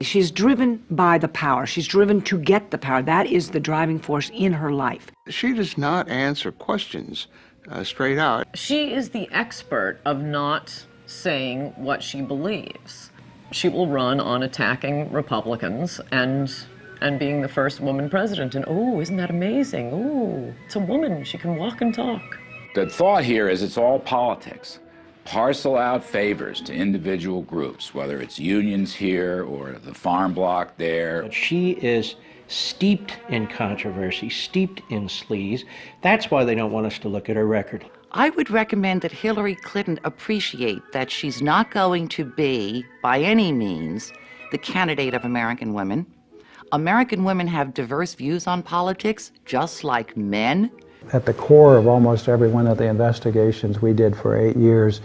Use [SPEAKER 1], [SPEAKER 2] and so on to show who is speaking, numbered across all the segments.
[SPEAKER 1] She's driven by the power. She's driven to get the power. That is the driving force in her life.
[SPEAKER 2] She does not answer questions straight out.
[SPEAKER 3] She is the expert of not saying what she believes. She will run on attacking Republicans and being the first woman president. And oh, isn't that amazing? Oh, it's a woman. She can walk and talk.
[SPEAKER 4] The thought here is it's all politics. Parcel out favors to individual groups, whether it's unions here or the farm bloc there.
[SPEAKER 5] She is steeped in controversy, steeped in sleaze. That's why they don't want us to look at her record.
[SPEAKER 6] I would recommend that Hillary Clinton appreciate that she's not going to be, by any means, the candidate of American women. American women have diverse views on politics, just like men.
[SPEAKER 7] At the core of almost every one of the investigations we did for 8 years,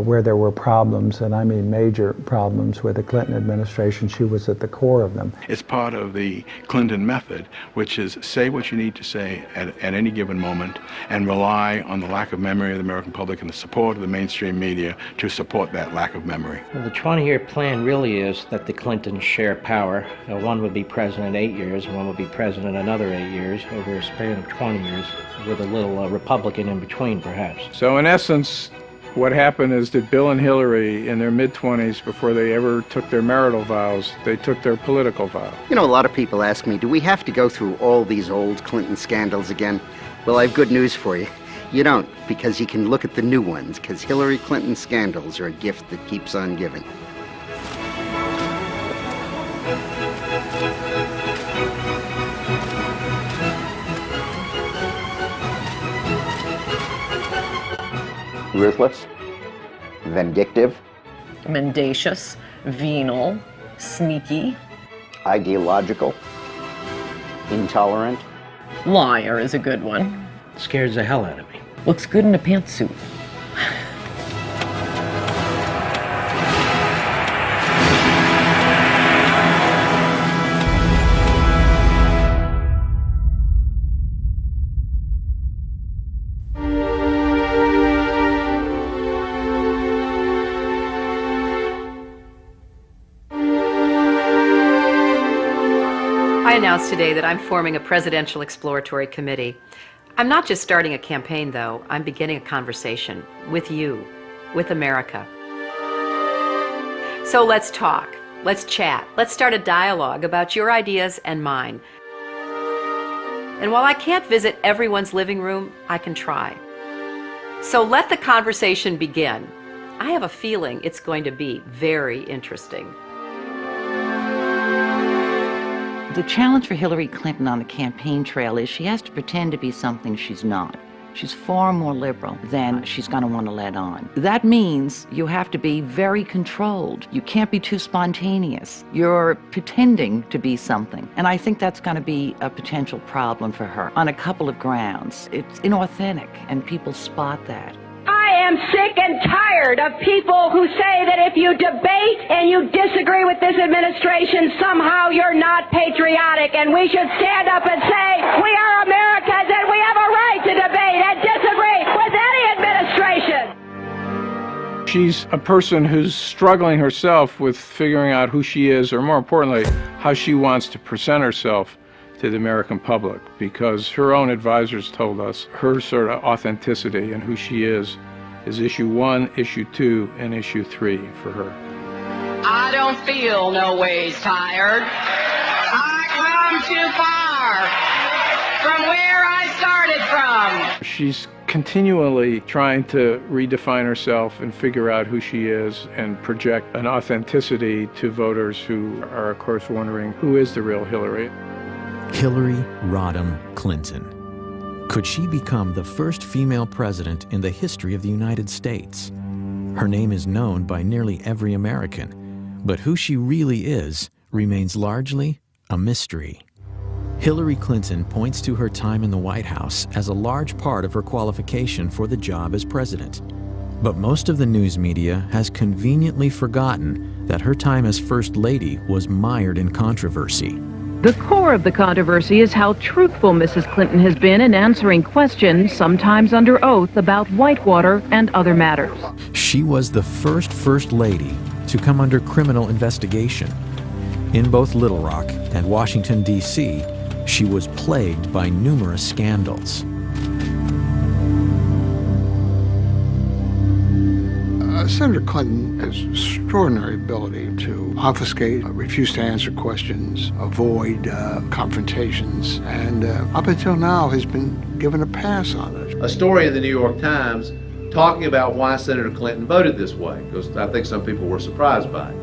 [SPEAKER 7] where there were problems, and I mean major problems with the Clinton administration, she was at the core of them.
[SPEAKER 8] It's part of the Clinton method, which is say what you need to say at any given moment and rely on the lack of memory of the American public and the support of the mainstream media to support that lack of memory.
[SPEAKER 5] Well, the 20-year plan really is that the Clintons share power. One would be president 8 years, and one would be president another 8 years, over a span of 20 years, with a little Republican in between, perhaps.
[SPEAKER 8] So in essence, what happened is that Bill and Hillary, in their mid-20s, before they ever took their marital vows, they took their political vow.
[SPEAKER 9] You know, a lot of people ask me, do we have to go through all these old Clinton scandals again? Well, I have good news for you. You don't, because you can look at the new ones, because Hillary Clinton scandals are a gift that keeps on giving.
[SPEAKER 10] Ruthless, vindictive,
[SPEAKER 3] Mendacious, venal, sneaky.
[SPEAKER 10] ideological, intolerant.
[SPEAKER 3] Liar is a good one.
[SPEAKER 5] Scares the hell out of me.
[SPEAKER 3] Looks good in a pantsuit.
[SPEAKER 11] I announced today that I'm forming a presidential exploratory committee. I'm not just starting a campaign, though. I'm beginning a conversation with you, with America. So let's talk, let's chat, let's start a dialogue about your ideas and mine. And while I can't visit everyone's living room, I can try. So let the conversation begin. I have a feeling it's going to be very interesting.
[SPEAKER 6] The challenge for Hillary Clinton on the campaign trail is she has to pretend to be something she's not. She's far more liberal than she's going to want to let on. That means you have to be very controlled. You can't be too spontaneous. You're pretending to be something. And I think that's going to be a potential problem for her on a couple of grounds. It's inauthentic, and people spot that.
[SPEAKER 12] I am sick and tired of people who say that if you debate and you disagree with this administration, somehow you're not patriotic, and we should stand up and say, we are Americans and we have a right to debate and disagree with any administration.
[SPEAKER 8] She's a person who's struggling herself with figuring out who she is, or more importantly, how she wants to present herself to the American public, because her own advisors told us her sort of authenticity and who she is issue 1, issue 2, and issue 3 for her.
[SPEAKER 12] I don't feel no ways tired. I come too far from where I started from.
[SPEAKER 8] She's continually trying to redefine herself and figure out who she is and project an authenticity to voters who are, of course, wondering who is the real Hillary.
[SPEAKER 13] Hillary Rodham Clinton. Could she become the first female president in the history of the United States? Her name is known by nearly every American, but who she really is remains largely a mystery. Hillary Clinton points to her time in the White House as a large part of her qualification for the job as president. But most of the news media has conveniently forgotten that her time as First Lady was mired in controversy.
[SPEAKER 14] The core of the controversy is how truthful Mrs. Clinton has been in answering questions, sometimes under oath, about Whitewater and other matters.
[SPEAKER 13] She was the first lady to come under criminal investigation. In both Little Rock and Washington, D.C., she was plagued by numerous scandals.
[SPEAKER 2] Senator Clinton has extraordinary ability to obfuscate, refuse to answer questions, avoid confrontations, and up until now has been given a pass on it.
[SPEAKER 15] A story in the New York Times talking about why Senator Clinton voted this way, because I think some people were surprised by it.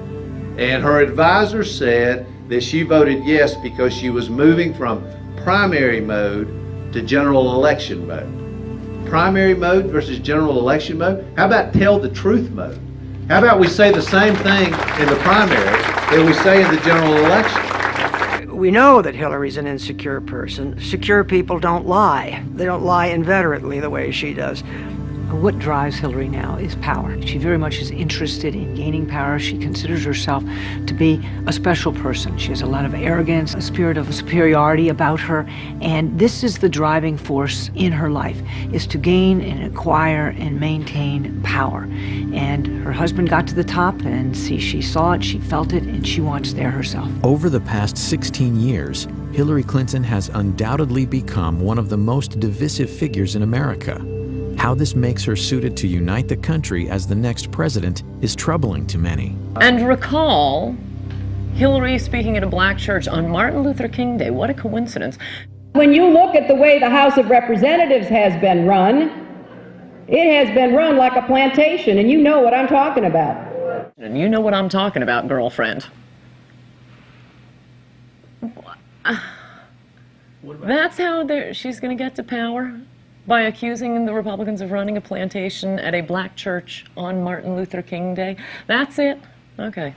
[SPEAKER 15] And her advisor said that she voted yes because she was moving from primary mode to general election mode. Primary mode versus general election mode? How about tell the truth mode? How about we say the same thing in the primary that we say in the general election?
[SPEAKER 16] We know that Hillary's an insecure person. Secure people don't lie. They don't lie inveterately the way she does.
[SPEAKER 1] What drives Hillary now is power. She very much is interested in gaining power. She considers herself to be a special person. She has a lot of arrogance, a spirit of superiority about her, and this is the driving force in her life, is to gain and acquire and maintain power. And her husband got to the top, and she saw it, she felt it, and she wants there herself.
[SPEAKER 13] Over the past 16 years, Hillary Clinton has undoubtedly become one of the most divisive figures in America. How this makes her suited to unite the country as the next president is troubling to many.
[SPEAKER 3] And recall Hillary speaking at a black church on Martin Luther King Day. What a coincidence.
[SPEAKER 12] When you look at the way the House of Representatives has been run, it has been run like a plantation, and you know what I'm talking about.
[SPEAKER 3] And you know what I'm talking about, girlfriend. That's how she's going to get to power? By accusing the Republicans of running a plantation at a black church on Martin Luther King Day? That's it? Okay.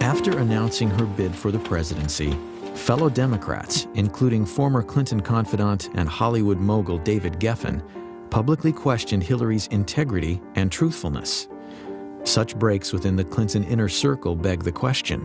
[SPEAKER 13] After announcing her bid for the presidency, fellow Democrats, including former Clinton confidant and Hollywood mogul David Geffen, publicly questioned Hillary's integrity and truthfulness. Such breaks within the Clinton inner circle beg the question: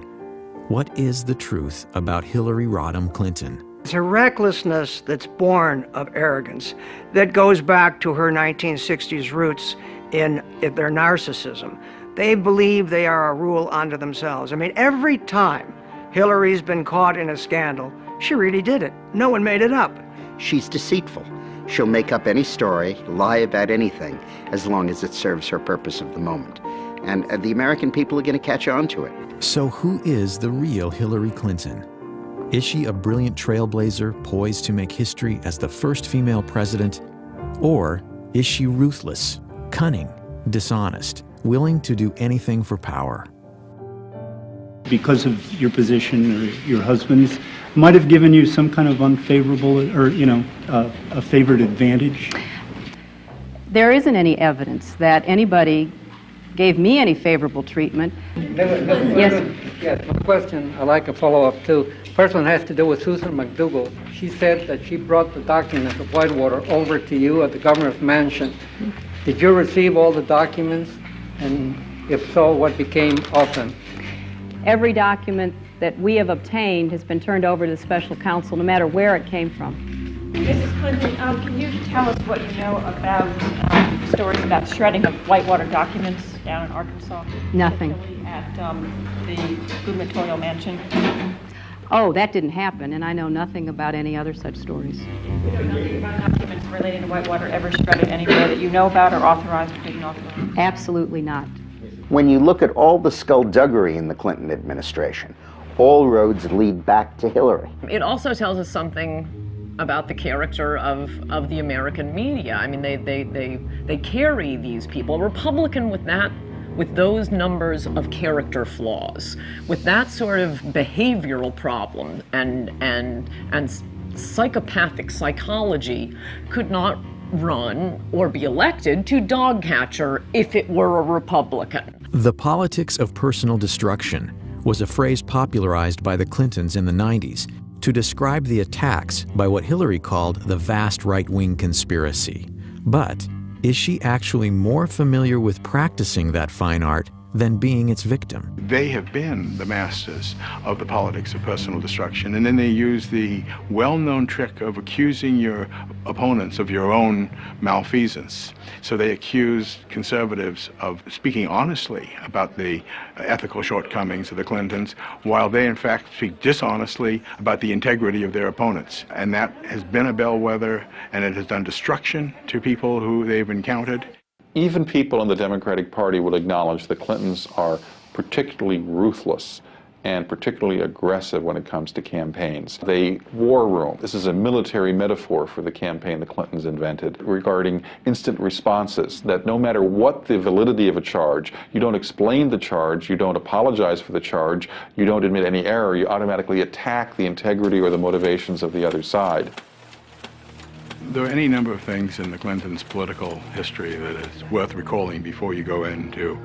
[SPEAKER 13] what is the truth about Hillary Rodham Clinton?
[SPEAKER 16] It's a recklessness that's born of arrogance that goes back to her 1960s roots in their narcissism. They believe they are a rule unto themselves. I mean, every time Hillary's been caught in a scandal, she really did it. No one made it up.
[SPEAKER 9] She's deceitful. She'll make up any story, lie about anything, as long as it serves her purpose of the moment. And the American people are going to catch on to it.
[SPEAKER 13] So who is the real Hillary Clinton? Is she a brilliant trailblazer poised to make history as the first female president? Or is she ruthless, cunning, dishonest, willing to do anything for power?
[SPEAKER 17] Because of your position or your husband's, might have given you some kind of unfavorable or, a favored advantage?
[SPEAKER 18] There isn't any evidence that anybody gave me any favorable treatment.
[SPEAKER 19] Yes, my question, I'd like a follow-up too. First one has to do with Susan McDougal. She said that she brought the documents of Whitewater over to you at the governor's mansion. Did you receive all the documents? And if so, what became of them?
[SPEAKER 18] Every document that we have obtained has been turned over to the special counsel, no matter where it came from.
[SPEAKER 20] Mrs. Clinton, can you tell us what you know about stories about shredding of Whitewater documents down in Arkansas?
[SPEAKER 18] Nothing.
[SPEAKER 20] At the gubernatorial mansion?
[SPEAKER 18] Oh, that didn't happen, and I know nothing about any other such stories.
[SPEAKER 20] You know nothing about documents relating to Whitewater ever shredded anywhere that you know about or authorized or didn't authorize?
[SPEAKER 18] Absolutely not.
[SPEAKER 10] When you look at all the skullduggery in the Clinton administration, all roads lead back to Hillary.
[SPEAKER 3] It also tells us something about the character of the American media. I mean, they carry these people. Republican with those numbers of character flaws, with that sort of behavioral problem and psychopathic psychology, could not run or be elected to dog catcher if it were a Republican.
[SPEAKER 13] The politics of personal destruction was a phrase popularized by the Clintons in the 90s to describe the attacks by what Hillary called the vast right-wing conspiracy. But is she actually more familiar with practicing that fine art than being its victim.
[SPEAKER 8] They have been the masters of the politics of personal destruction, and then they use the well-known trick of accusing your opponents of your own malfeasance. So they accuse conservatives of speaking honestly about the ethical shortcomings of the Clintons, while they in fact speak dishonestly about the integrity of their opponents. And that has been a bellwether, and it has done destruction to people who they've encountered.
[SPEAKER 21] Even people in the Democratic Party will acknowledge the Clintons are particularly ruthless and particularly aggressive when it comes to campaigns. They war room. This is a military metaphor for the campaign the Clintons invented regarding instant responses, that no matter what the validity of a charge, you don't explain the charge, you don't apologize for the charge, you don't admit any error, you automatically attack the integrity or the motivations of the other side.
[SPEAKER 8] There are any number of things in the Clintons' political history that is worth recalling before you go in to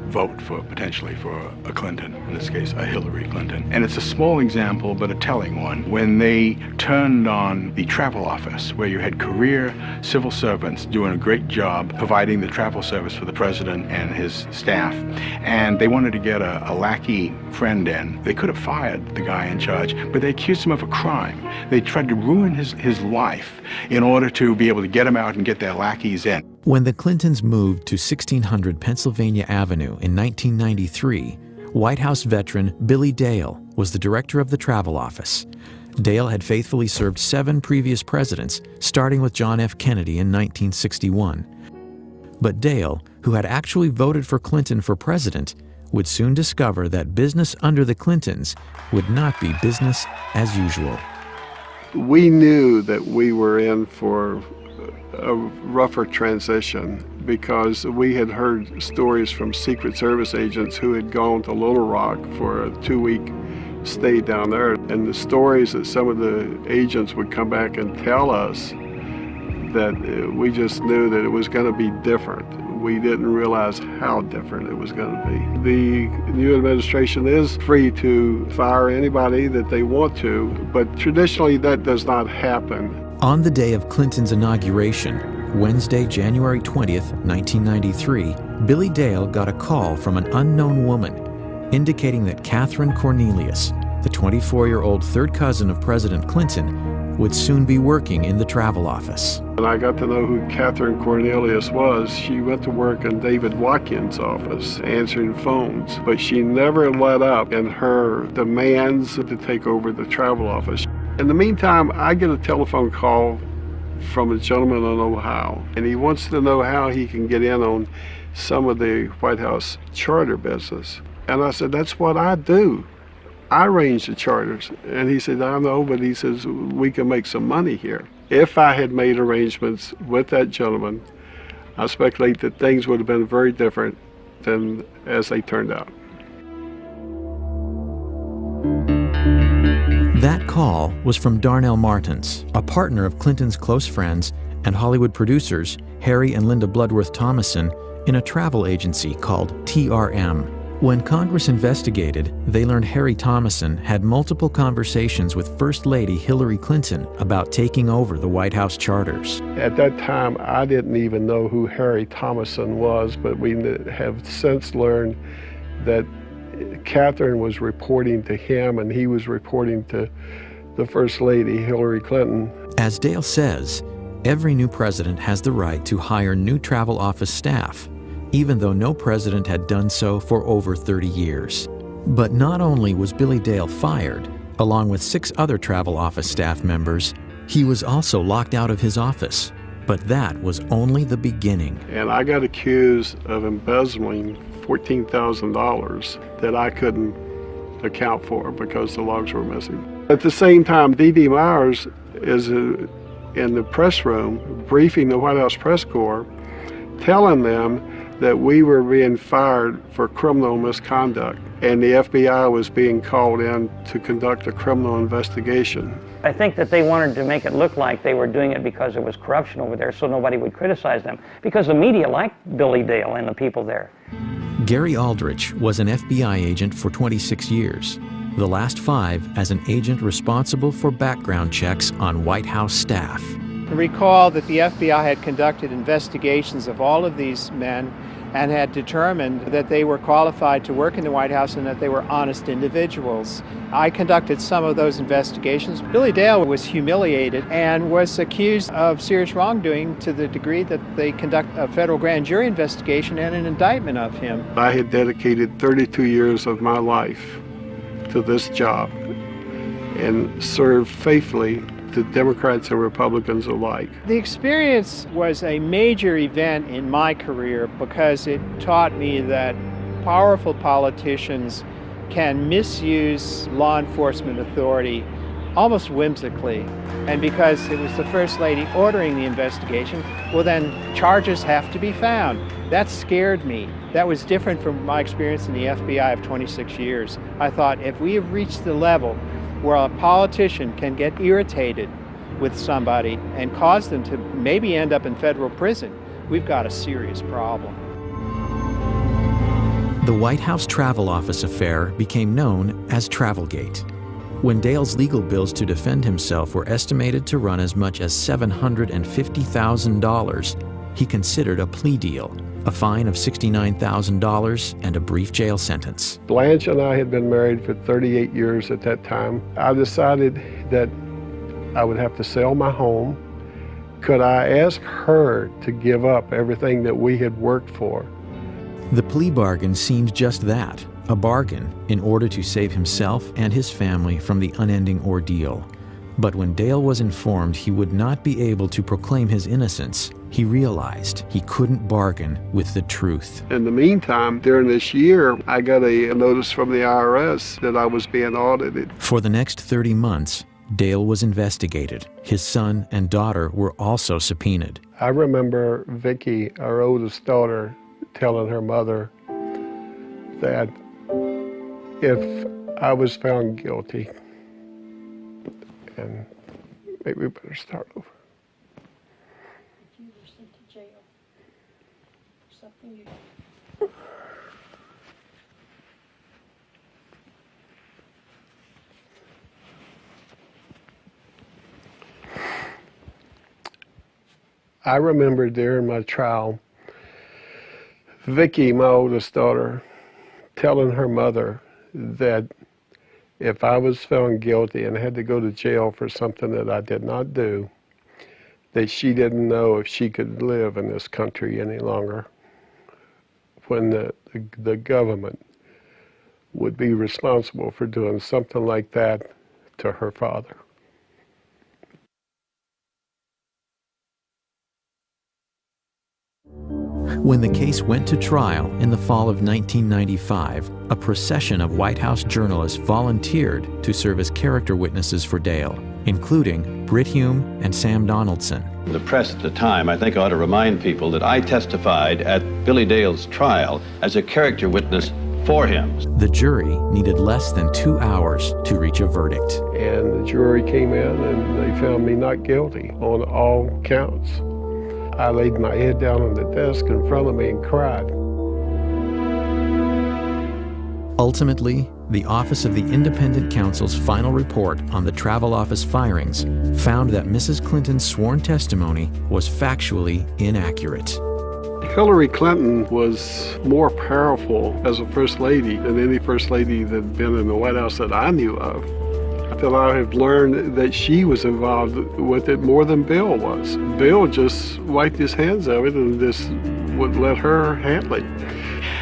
[SPEAKER 8] vote for, potentially, for a Clinton, in this case, a Hillary Clinton. And it's a small example, but a telling one. When they turned on the travel office, where you had career civil servants doing a great job providing the travel service for the president and his staff, and they wanted to get a lackey friend in, they could have fired the guy in charge, but they accused him of a crime. They tried to ruin his life in order to be able to get him out and get their lackeys in.
[SPEAKER 13] When the Clintons moved to 1600 Pennsylvania Avenue in 1993, White House veteran Billy Dale was the director of the travel office. Dale had faithfully served 7 previous presidents, starting with John F. Kennedy in 1961. But Dale, who had actually voted for Clinton for president, would soon discover that business under the Clintons would not be business as usual.
[SPEAKER 22] We knew that we were in for a rougher transition because we had heard stories from Secret Service agents who had gone to Little Rock for a 2-week stay down there. And the stories that some of the agents would come back and tell us, that we just knew that it was going to be different. We didn't realize how different it was going to be. The new administration is free to fire anybody that they want to, but traditionally that does not happen.
[SPEAKER 13] On the day of Clinton's inauguration, Wednesday, January 20th, 1993, Billy Dale got a call from an unknown woman indicating that Catherine Cornelius, the 24-year-old third cousin of President Clinton, would soon be working in the travel office.
[SPEAKER 22] And I got to know who Catherine Cornelius was. She went to work in David Watkins' office, answering phones, but she never let up in her demands to take over the travel office. In the meantime, I get a telephone call from a gentleman in Ohio, and he wants to know how he can get in on some of the White House charter business. And I said, that's what I do. I arrange the charters. And he said, I know, but he says, we can make some money here. If I had made arrangements with that gentleman, I speculate that things would have been very different than as they turned out.
[SPEAKER 13] That call was from Darnell Martins, a partner of Clinton's close friends and Hollywood producers Harry and Linda Bloodworth Thomason in a travel agency called TRM. When Congress investigated, they learned Harry Thomason had multiple conversations with First Lady Hillary Clinton about taking over the White House charters.
[SPEAKER 22] At that time, I didn't even know who Harry Thomason was, but we have since learned that Catherine was reporting to him and he was reporting to the First Lady, Hillary Clinton.
[SPEAKER 13] As Dale says, every new president has the right to hire new travel office staff, even though no president had done so for over 30 years. But not only was Billy Dale fired, along with 6 other travel office staff members, he was also locked out of his office. But that was only the beginning.
[SPEAKER 22] And I got accused of embezzling $14,000 that I couldn't account for because the logs were missing. At the same time, D.D. Myers is in the press room briefing the White House press corps, telling them that we were being fired for criminal misconduct and the FBI was being called in to conduct a criminal investigation.
[SPEAKER 23] I think that they wanted to make it look like they were doing it because there was corruption over there so nobody would criticize them, because the media liked Billy Dale and the people there.
[SPEAKER 13] Gary Aldrich was an FBI agent for 26 years, the last 5 as an agent responsible for background checks on White House staff.
[SPEAKER 24] Recall that the FBI had conducted investigations of all of these men
[SPEAKER 4] and had determined that they were qualified to work in the White House and that they were honest individuals. I conducted some of those investigations. Billy Dale was humiliated and was accused of serious wrongdoing to the degree that they conduct a federal grand jury investigation and an indictment of him.
[SPEAKER 22] I had dedicated 32 years of my life to this job and served faithfully to Democrats and Republicans alike.
[SPEAKER 4] The experience was a major event in my career because it taught me that powerful politicians can misuse law enforcement authority almost whimsically. And because it was the First Lady ordering the investigation, well then charges have to be found. That scared me. That was different from my experience in the FBI of 26 years. I thought if we have reached the level where a politician can get irritated with somebody and cause them to maybe end up in federal prison, we've got a serious problem.
[SPEAKER 13] The White House Travel Office affair became known as Travelgate. When Dale's legal bills to defend himself were estimated to run as much as $750,000, he considered a plea deal, a fine of $69,000, and a brief jail sentence.
[SPEAKER 22] Blanche and I had been married for 38 years at that time. I decided that I would have to sell my home. Could I ask her to give up everything that we had worked for?
[SPEAKER 13] The plea bargain seemed just that, a bargain in order to save himself and his family from the unending ordeal. But when Dale was informed he would not be able to proclaim his innocence, he realized he couldn't bargain with the truth.
[SPEAKER 22] In the meantime, during this year, I got a notice from the IRS that I was being audited.
[SPEAKER 13] For the next 30 months, Dale was investigated. His son and daughter were also subpoenaed.
[SPEAKER 22] I remember Vicki, our oldest daughter, telling her mother that if I was found guilty, and maybe we better start over.
[SPEAKER 20] You were sent to jail for something you...
[SPEAKER 22] I remember during my trial, Vicki, my oldest daughter, telling her mother that if I was found guilty and had to go to jail for something that I did not do, that she didn't know if she could live in this country any longer, when the government would be responsible for doing something like that to her father.
[SPEAKER 13] When the case went to trial in the fall of 1995, a procession of White House journalists volunteered to serve as character witnesses for Dale, including Brit Hume and Sam Donaldson.
[SPEAKER 5] The press at the time, I think, ought to remind people that I testified at Billy Dale's trial as a character witness for him.
[SPEAKER 13] The jury needed less than 2 hours to reach a verdict.
[SPEAKER 22] And the jury came in and they found me not guilty on all counts. I laid my head down on the desk in front of me and cried.
[SPEAKER 13] Ultimately, the Office of the Independent Counsel's final report on the Travel Office firings found that Mrs. Clinton's sworn testimony was factually inaccurate.
[SPEAKER 22] Hillary Clinton was more powerful as a First Lady than any First Lady that had been in the White House that I knew of. Until I have learned that she was involved with it more than Bill was. Bill just wiped his hands of it and just would let her handle it.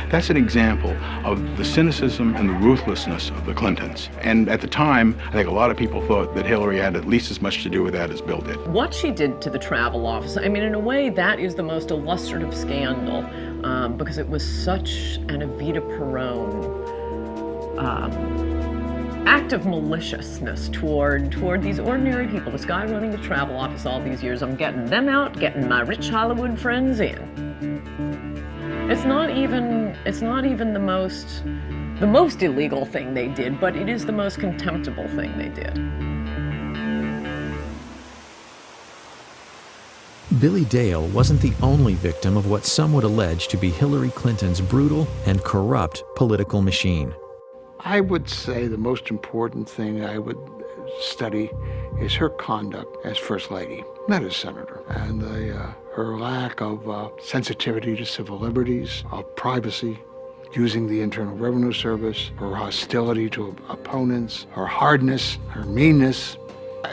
[SPEAKER 7] That's an example of the cynicism and the ruthlessness of the Clintons. And at the time, I think a lot of people thought that Hillary had at least as much to do with that as Bill did.
[SPEAKER 3] What she did to the travel office, I mean, in a way, that is the most illustrative scandal because it was such an Evita Peron act of maliciousness toward these ordinary people. This guy running the travel office all these years, I'm getting them out, getting my rich Hollywood friends in. It's not even the most illegal thing they did, but it is the most contemptible thing they did.
[SPEAKER 13] Billy Dale wasn't the only victim of what some would allege to be Hillary Clinton's brutal and corrupt political machine.
[SPEAKER 2] I would say the most important thing I would study is her conduct as First Lady, not as Senator. And her lack of sensitivity to civil liberties, of privacy, using the Internal Revenue Service, her hostility to opponents, her hardness, her meanness.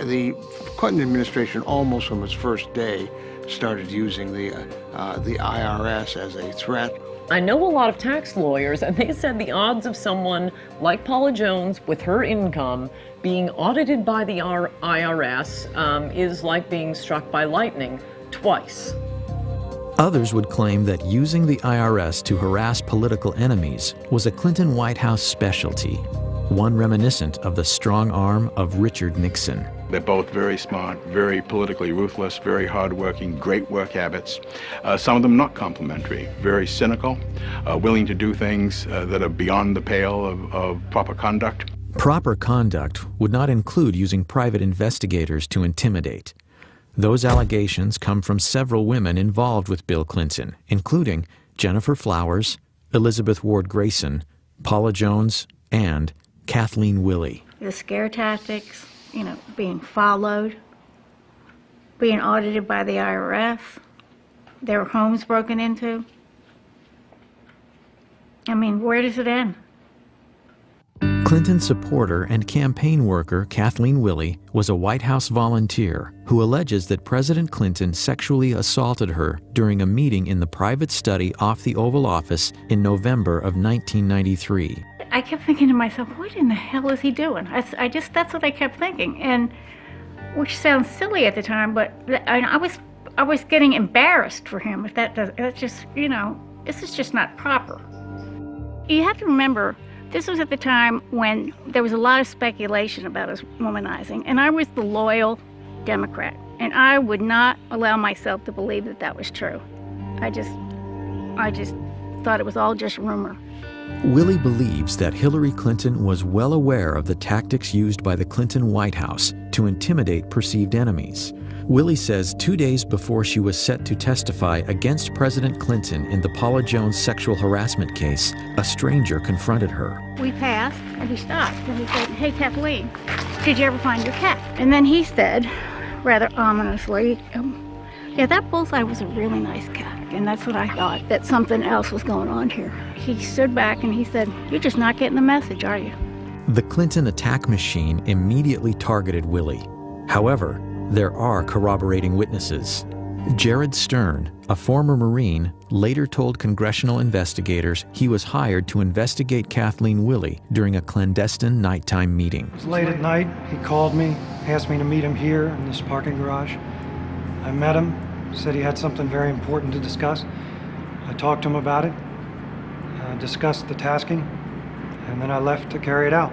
[SPEAKER 2] The Clinton administration, almost from its first day, started using the IRS as a threat.
[SPEAKER 3] I know a lot of tax lawyers, and they said the odds of someone like Paula Jones with her income being audited by the IRS is like being struck by lightning twice.
[SPEAKER 13] Others would claim that using the IRS to harass political enemies was a Clinton White House specialty, one reminiscent of the strong arm of Richard Nixon.
[SPEAKER 7] They're both very smart, very politically ruthless, very hardworking, great work habits. Some of them not complimentary, very cynical, willing to do things that are beyond the pale of proper conduct.
[SPEAKER 13] Proper conduct would not include using private investigators to intimidate. Those allegations come from several women involved with Bill Clinton, including Jennifer Flowers, Elizabeth Ward Grayson, Paula Jones, and Kathleen Willey.
[SPEAKER 6] The scare tactics, being followed, being audited by the IRS, their homes broken into. I mean, where does it end?
[SPEAKER 13] Clinton supporter and campaign worker Kathleen Willey was a White House volunteer who alleges that President Clinton sexually assaulted her during a meeting in the private study off the Oval Office in November of 1993.
[SPEAKER 6] I kept thinking to myself, what in the hell is he doing? That's what I kept thinking, and which sounds silly at the time, but I was getting embarrassed for him. If that's just, this is just not proper. You have to remember, this was at the time when there was a lot of speculation about his womanizing, and I was the loyal Democrat, and I would not allow myself to believe that that was true. I just thought it was all just rumor.
[SPEAKER 13] Willey believes that Hillary Clinton was well aware of the tactics used by the Clinton White House to intimidate perceived enemies. Willey says 2 days before she was set to testify against President Clinton in the Paula Jones sexual harassment case, a stranger confronted her.
[SPEAKER 6] We passed, and he stopped, and he said, "Hey, Kathleen, did you ever find your cat?" And then he said, rather ominously, "Yeah, that bullseye was a really nice cat." And that's what I thought, that something else was going on here. He stood back and he said, "You're just not getting the message, are you?"
[SPEAKER 13] The Clinton attack machine immediately targeted Willey. However, there are corroborating witnesses. Jared Stern, a former Marine, later told congressional investigators he was hired to investigate Kathleen Willey during a clandestine nighttime meeting.
[SPEAKER 11] It was late at night. He called me, asked me to meet him here in this parking garage. I met him, said he had something very important to discuss. I talked to him about it, discussed the tasking, and then I left to carry it out.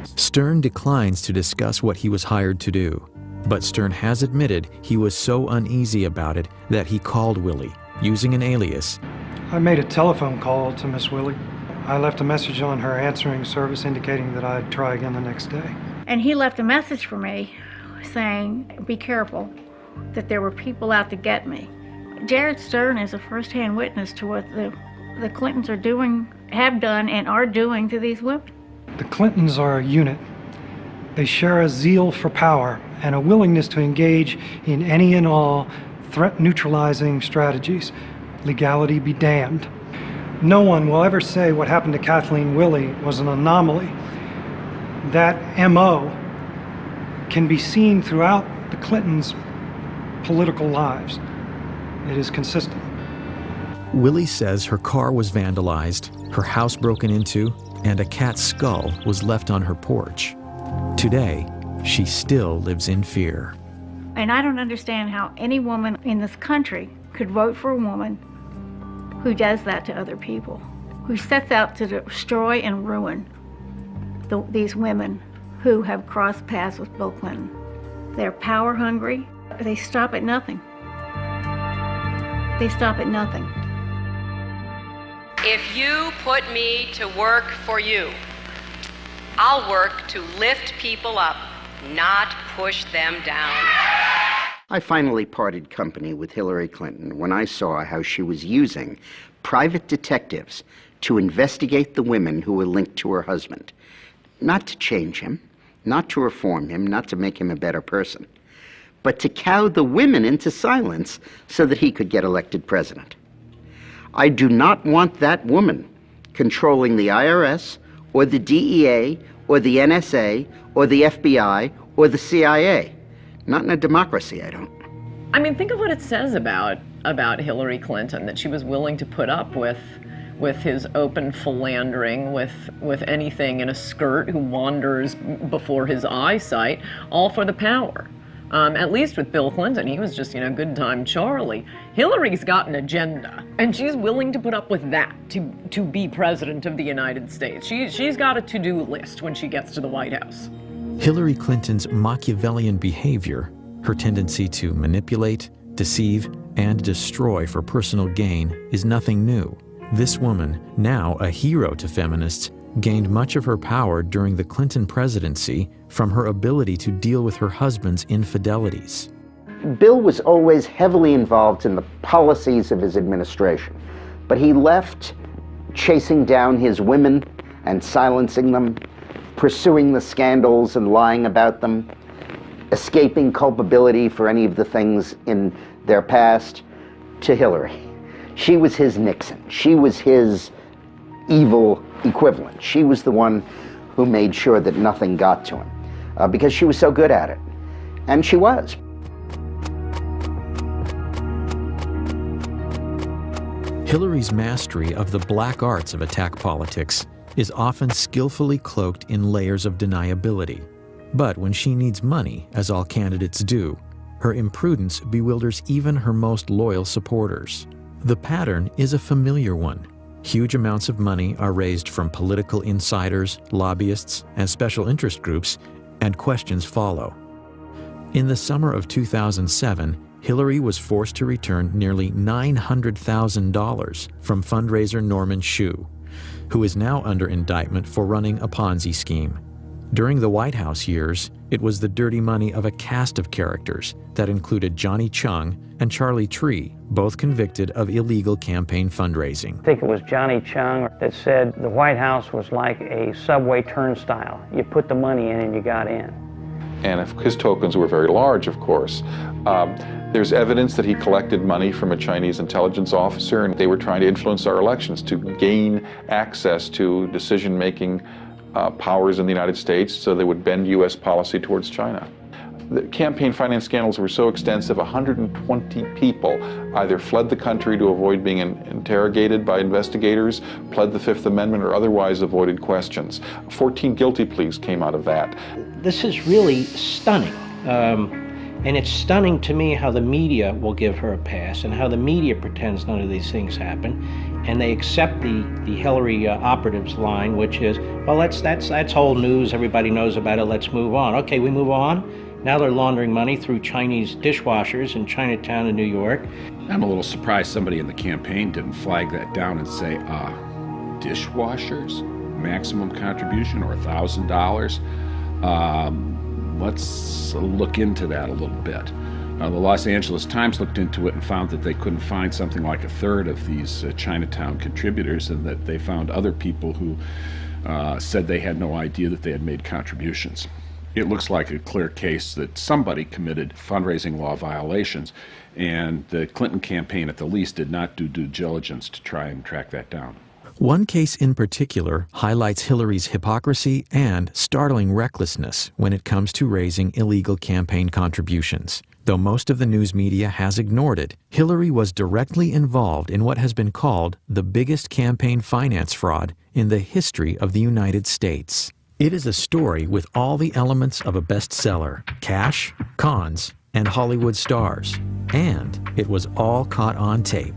[SPEAKER 13] Stern declines to discuss what he was hired to do. But Stern has admitted he was so uneasy about it that he called Willey, using an alias.
[SPEAKER 11] I made a telephone call to Miss Willey. I left a message on her answering service indicating that I'd try again the next day.
[SPEAKER 6] And he left a message for me saying, "Be careful, that there were people out to get me." Jared Stern is a first-hand witness to what the Clintons are doing, have done, and are doing to these women.
[SPEAKER 11] The Clintons are a unit. They share a zeal for power and a willingness to engage in any and all threat-neutralizing strategies. Legality be damned. No one will ever say what happened to Kathleen Willey was an anomaly. That MO can be seen throughout the Clintons' political lives. It is consistent.
[SPEAKER 13] Willey says her car was vandalized, her house broken into, and a cat's skull was left on her porch. Today, she still lives in fear.
[SPEAKER 6] And I don't understand how any woman in this country could vote for a woman who does that to other people, who sets out to destroy and ruin these women who have crossed paths with Bill Clinton. They're power hungry. They stop at nothing. They stop at nothing.
[SPEAKER 14] If you put me to work for you, I'll work to lift people up, not push them down.
[SPEAKER 9] I finally parted company with Hillary Clinton when I saw how she was using private detectives to investigate the women who were linked to her husband. Not to change him, not to reform him, not to make him a better person, but to cow the women into silence so that he could get elected president. I do not want that woman controlling the IRS or the DEA or the NSA or the FBI or the CIA. Not in a democracy, I don't.
[SPEAKER 3] I mean, think of what it says about Hillary Clinton, that she was willing to put up with his open philandering, with anything in a skirt who wanders before his eyesight, all for the power. At least with Bill Clinton, he was just, good time Charlie. Hillary's got an agenda, and she's willing to put up with that to be president of the United States. She's got a to-do list when she gets to the White House.
[SPEAKER 13] Hillary Clinton's Machiavellian behavior, her tendency to manipulate, deceive, and destroy for personal gain, is nothing new. This woman, now a hero to feminists, gained much of her power during the Clinton presidency from her ability to deal with her husband's infidelities.
[SPEAKER 10] Bill was always heavily involved in the policies of his administration, but he left chasing down his women and silencing them, pursuing the scandals and lying about them, escaping culpability for any of the things in their past, to Hillary. She was his Nixon. She was his evil equivalent. She was the one who made sure that nothing got to him because she was so good at it. And she was.
[SPEAKER 13] Hillary's mastery of the black arts of attack politics is often skillfully cloaked in layers of deniability. But when she needs money, as all candidates do, her imprudence bewilders even her most loyal supporters. The pattern is a familiar one. Huge amounts of money are raised from political insiders, lobbyists, and special interest groups, and questions follow. In the summer of 2007, Hillary was forced to return nearly $900,000 from fundraiser Norman Shue, who is now under indictment for running a Ponzi scheme. During the White House years, it was the dirty money of a cast of characters that included Johnny Chung and Charlie Tree, both convicted of illegal campaign fundraising.
[SPEAKER 23] I think it was Johnny Chung that said the White House was like a subway turnstile. You put the money in and you got in.
[SPEAKER 21] And if his tokens were very large, of course. There's evidence that he collected money from a Chinese intelligence officer, and they were trying to influence our elections to gain access to decision-making powers in the United States so they would bend U.S. policy towards China. The campaign finance scandals were so extensive, 120 people either fled the country to avoid being interrogated by investigators, pled the Fifth Amendment, or otherwise avoided questions. 14 guilty pleas came out of that.
[SPEAKER 1] This is really stunning. And it's stunning to me how the media will give her a pass and how the media pretends none of these things happen. And they accept the Hillary operatives line, which is, well, that's old news. Everybody knows about it. Let's move on. Okay, we move on. Now they're laundering money through Chinese dishwashers in Chinatown in New York.
[SPEAKER 12] I'm a little surprised somebody in the campaign didn't flag that down and say, dishwashers, maximum contribution, or $1,000. Let's look into that a little bit. The Los Angeles Times looked into it and found that they couldn't find something like a third of these Chinatown contributors, and that they found other people who said they had no idea that they had made contributions. It looks like a clear case that somebody committed fundraising law violations, and the Clinton campaign at the least did not do due diligence to try and track that down.
[SPEAKER 13] One case in particular highlights Hillary's hypocrisy and startling recklessness when it comes to raising illegal campaign contributions. Though most of the news media has ignored it, Hillary was directly involved in what has been called the biggest campaign finance fraud in the history of the United States. It is a story with all the elements of a bestseller: cash, cons, and Hollywood stars. And it was all caught on tape.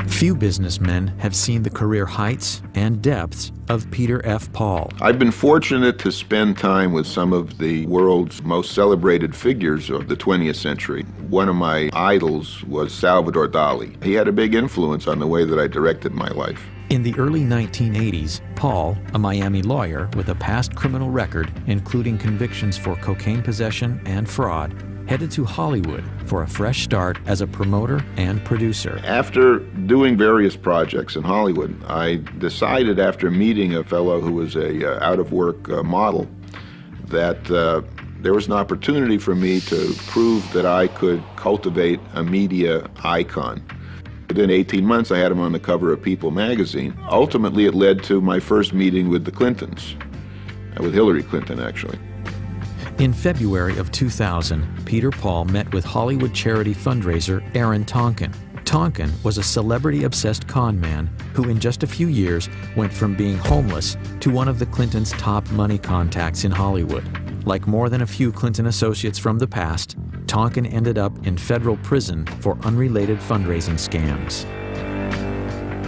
[SPEAKER 13] Few businessmen have seen the career heights and depths of Peter F. Paul.
[SPEAKER 15] I've been fortunate to spend time with some of the world's most celebrated figures of the 20th century. One of my idols was Salvador Dali. He had a big influence on the way that I directed my life.
[SPEAKER 13] In the early 1980s, Paul, a Miami lawyer with a past criminal record, including convictions for cocaine possession and fraud, headed to Hollywood for a fresh start as a promoter and producer.
[SPEAKER 15] After doing various projects in Hollywood, I decided after meeting a fellow who was a out-of-work model that there was an opportunity for me to prove that I could cultivate a media icon. Within 18 months, I had him on the cover of People magazine. Ultimately, it led to my first meeting with the Clintons, with Hillary Clinton, actually.
[SPEAKER 13] In February of 2000, Peter Paul met with Hollywood charity fundraiser Aaron Tonkin. Tonkin was a celebrity-obsessed con man who in just a few years went from being homeless to one of the Clintons' top money contacts in Hollywood. Like more than a few Clinton associates from the past, Tonkin ended up in federal prison for unrelated fundraising scams.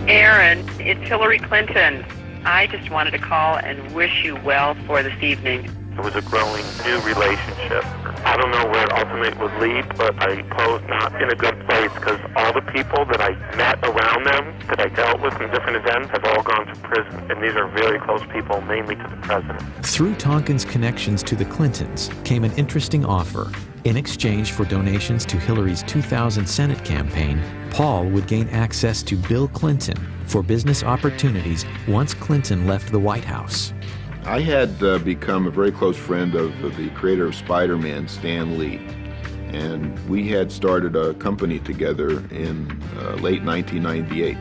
[SPEAKER 16] Aaron, it's Hillary Clinton. I just wanted to call and wish you well for this evening.
[SPEAKER 17] It was a growing new relationship. I don't know where it ultimately would lead, but I suppose not in a good place because all the people that I met around them, that I dealt with in different events, have all gone to prison. And these are very close people, mainly to the president.
[SPEAKER 13] Through Tonkin's connections to the Clintons came an interesting offer. In exchange for donations to Hillary's 2000 Senate campaign, Paul would gain access to Bill Clinton for business opportunities once Clinton left the White House.
[SPEAKER 15] I had become a very close friend of the creator of Spider-Man, Stan Lee, and we had started a company together in late 1998.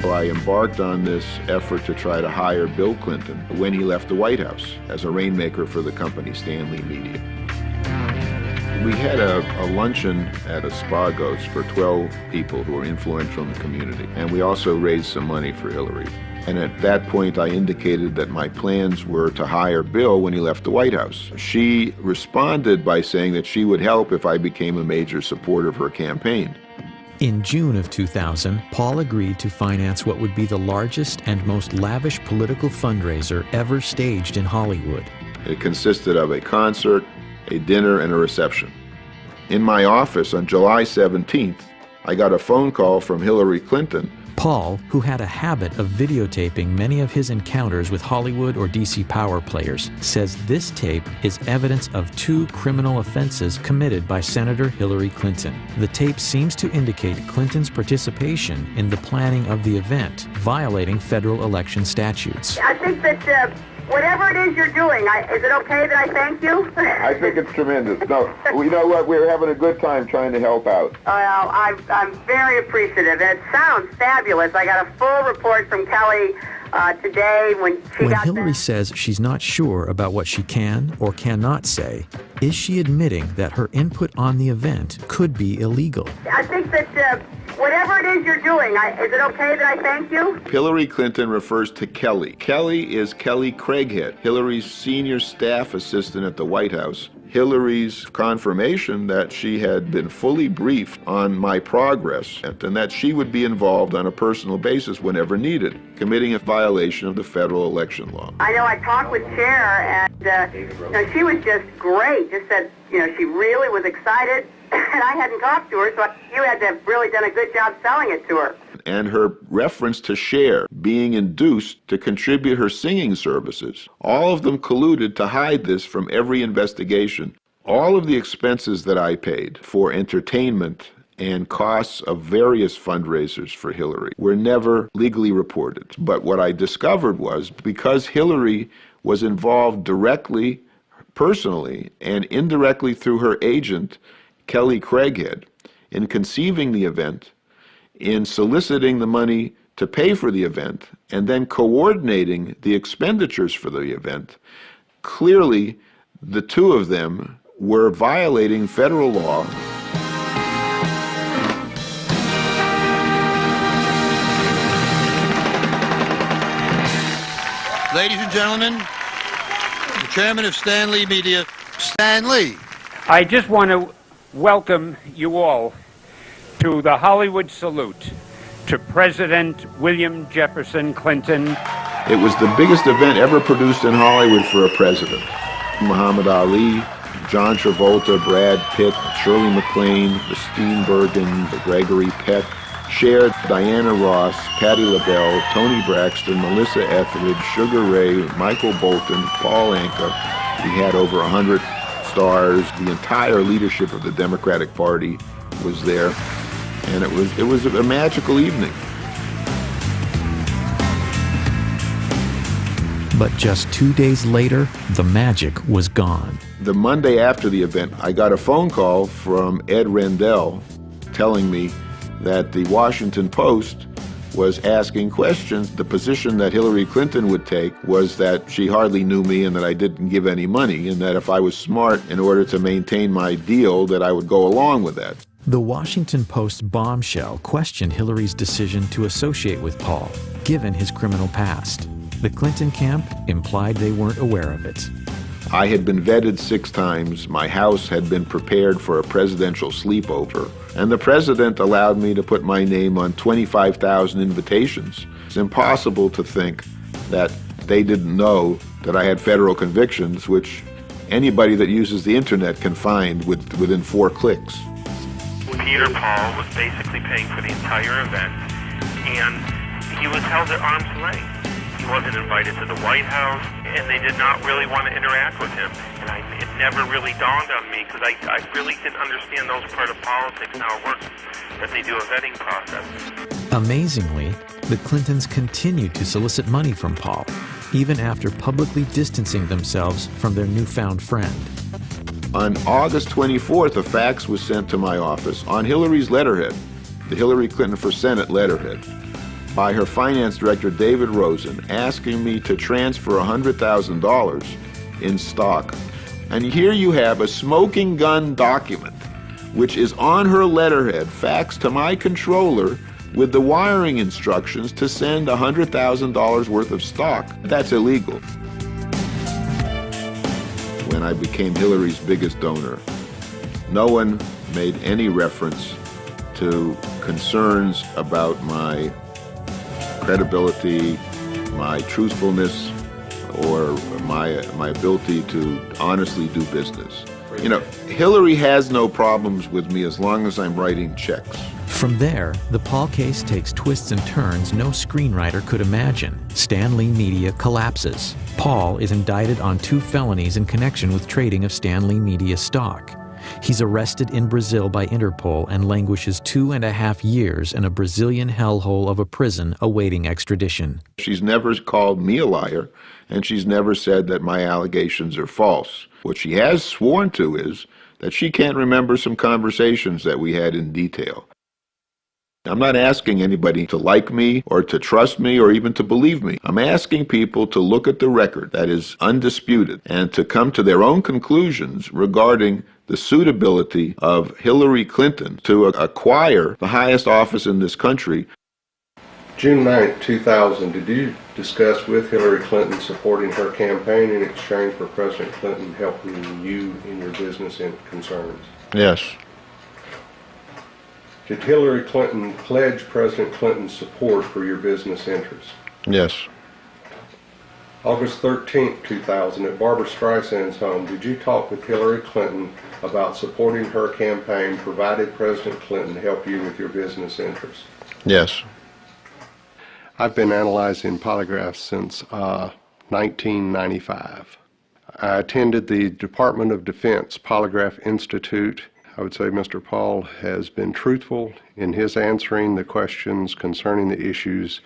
[SPEAKER 15] So I embarked on this effort to try to hire Bill Clinton when he left the White House as a rainmaker for the company, Stan Lee Media. We had a luncheon at Espagos for 12 people who were influential in the community, and we also raised some money for Hillary. And at that point, I indicated that my plans were to hire Bill when he left the White House. She responded by saying that she would help if I became a major supporter of her campaign.
[SPEAKER 13] In June of 2000, Paul agreed to finance what would be the largest and most lavish political fundraiser ever staged in Hollywood.
[SPEAKER 15] It consisted of a concert, a dinner, and a reception. In my office on July 17th, I got a phone call from Hillary Clinton.
[SPEAKER 13] Paul, who had a habit of videotaping many of his encounters with Hollywood or DC power players, says this tape is evidence of 2 criminal offenses committed by Senator Hillary Clinton. The tape seems to indicate Clinton's participation in the planning of the event, violating federal election statutes.
[SPEAKER 16] I think that whatever it is you're doing, is it okay that I thank you?
[SPEAKER 15] I think it's tremendous. No, you know what? We're having a good time trying to help out.
[SPEAKER 16] Well, I'm very appreciative, and it sounds fabulous. I got a full report from Kelly today when
[SPEAKER 13] Hillary says she's not sure about what she can or cannot say, is she admitting that her input on the event could be illegal?
[SPEAKER 16] I think that whatever it is you're doing, is it okay that I thank you?
[SPEAKER 15] Hillary Clinton refers to Kelly. Kelly is Kelly Craighead, Hillary's senior staff assistant at the White House. Hillary's confirmation that she had been fully briefed on my progress and that she would be involved on a personal basis whenever needed, committing a violation of the federal election law.
[SPEAKER 16] I know I talked with Cher, and she was just great. Just said, she really was excited, and I hadn't talked to her, so you had to have really done a good job selling it to her.
[SPEAKER 15] And her reference to Cher being induced to contribute her singing services. All of them colluded to hide this from every investigation. All of the expenses that I paid for entertainment and costs of various fundraisers for Hillary were never legally reported. But what I discovered was because Hillary was involved directly, personally, and indirectly through her agent, Kelly Craighead, in conceiving the event, in soliciting the money to pay for the event, and then coordinating the expenditures for the event, clearly the two of them were violating federal law.
[SPEAKER 19] Ladies and gentlemen, the chairman of Stan Lee Media, Stan Lee.
[SPEAKER 24] I just want to welcome you all to the Hollywood salute to President William Jefferson Clinton.
[SPEAKER 15] It was the biggest event ever produced in Hollywood for a president. Muhammad Ali, John Travolta, Brad Pitt, Shirley MacLaine, the Steenburgen, the Gregory Peck, Cher, Diana Ross, Patti LaBelle, Toni Braxton, Melissa Etheridge, Sugar Ray, Michael Bolton, Paul Anka. We had over 100 stars. The entire leadership of the Democratic Party was there, and it was a magical evening.
[SPEAKER 13] But just 2 days later, the magic was gone.
[SPEAKER 15] The Monday after the event, I got a phone call from Ed Rendell telling me that the Washington Post was asking questions. The position that Hillary Clinton would take was that she hardly knew me and that I didn't give any money, and that if I was smart in order to maintain my deal, that I would go along with that.
[SPEAKER 13] The Washington Post bombshell questioned Hillary's decision to associate with Paul, given his criminal past. The Clinton camp implied they weren't aware of it.
[SPEAKER 15] I had been vetted 6 times. My house had been prepared for a presidential sleepover, and the president allowed me to put my name on 25,000 invitations. It's impossible to think that they didn't know that I had federal convictions, which anybody that uses the internet can find within 4 clicks.
[SPEAKER 17] Peter Paul was basically paying for the entire event, and he was held at arm's length. He wasn't invited to the White House, and they did not really want to interact with him. And it never really dawned on me, because I really didn't understand those part of politics and how it works, that they do a vetting process.
[SPEAKER 13] Amazingly, the Clintons continued to solicit money from Paul, even after publicly distancing themselves from their newfound friend.
[SPEAKER 15] On August 24th, a fax was sent to my office on Hillary's letterhead, the Hillary Clinton for Senate letterhead, by her finance director, David Rosen, asking me to transfer $100,000 in stock. And here you have a smoking gun document, which is on her letterhead, faxed to my controller with the wiring instructions to send $100,000 worth of stock. That's illegal. When I became Hillary's biggest donor, no one made any reference to concerns about my credibility, my truthfulness, or my ability to honestly do business. You know, Hillary has no problems with me as long as I'm writing checks.
[SPEAKER 13] From there, the Paul case takes twists and turns no screenwriter could imagine. Stan Lee Media collapses. Paul is indicted on 2 felonies in connection with trading of Stan Lee Media stock. He's arrested in Brazil by Interpol and languishes 2.5 years in a Brazilian hellhole of a prison awaiting extradition.
[SPEAKER 15] She's never called me a liar, and she's never said that my allegations are false. What she has sworn to is that she can't remember some conversations that we had in detail. I'm not asking anybody to like me or to trust me or even to believe me. I'm asking people to look at the record that is undisputed and to come to their own conclusions regarding the suitability of Hillary Clinton to acquire the highest office in this country.
[SPEAKER 4] June 9, 2000, did you discuss with Hillary Clinton supporting her campaign in exchange for President Clinton helping you in your business concerns?
[SPEAKER 15] Yes.
[SPEAKER 4] Did Hillary Clinton pledge President Clinton's support for your business interests?
[SPEAKER 15] Yes.
[SPEAKER 4] August 13, 2000, at Barbara Streisand's home, did you talk with Hillary Clinton about supporting her campaign provided President Clinton help you with your business interests?
[SPEAKER 15] Yes.
[SPEAKER 4] I've been analyzing polygraphs since 1995. I attended the Department of Defense Polygraph Institute. I would say Mr. Paul has been truthful in his answering the questions concerning the issues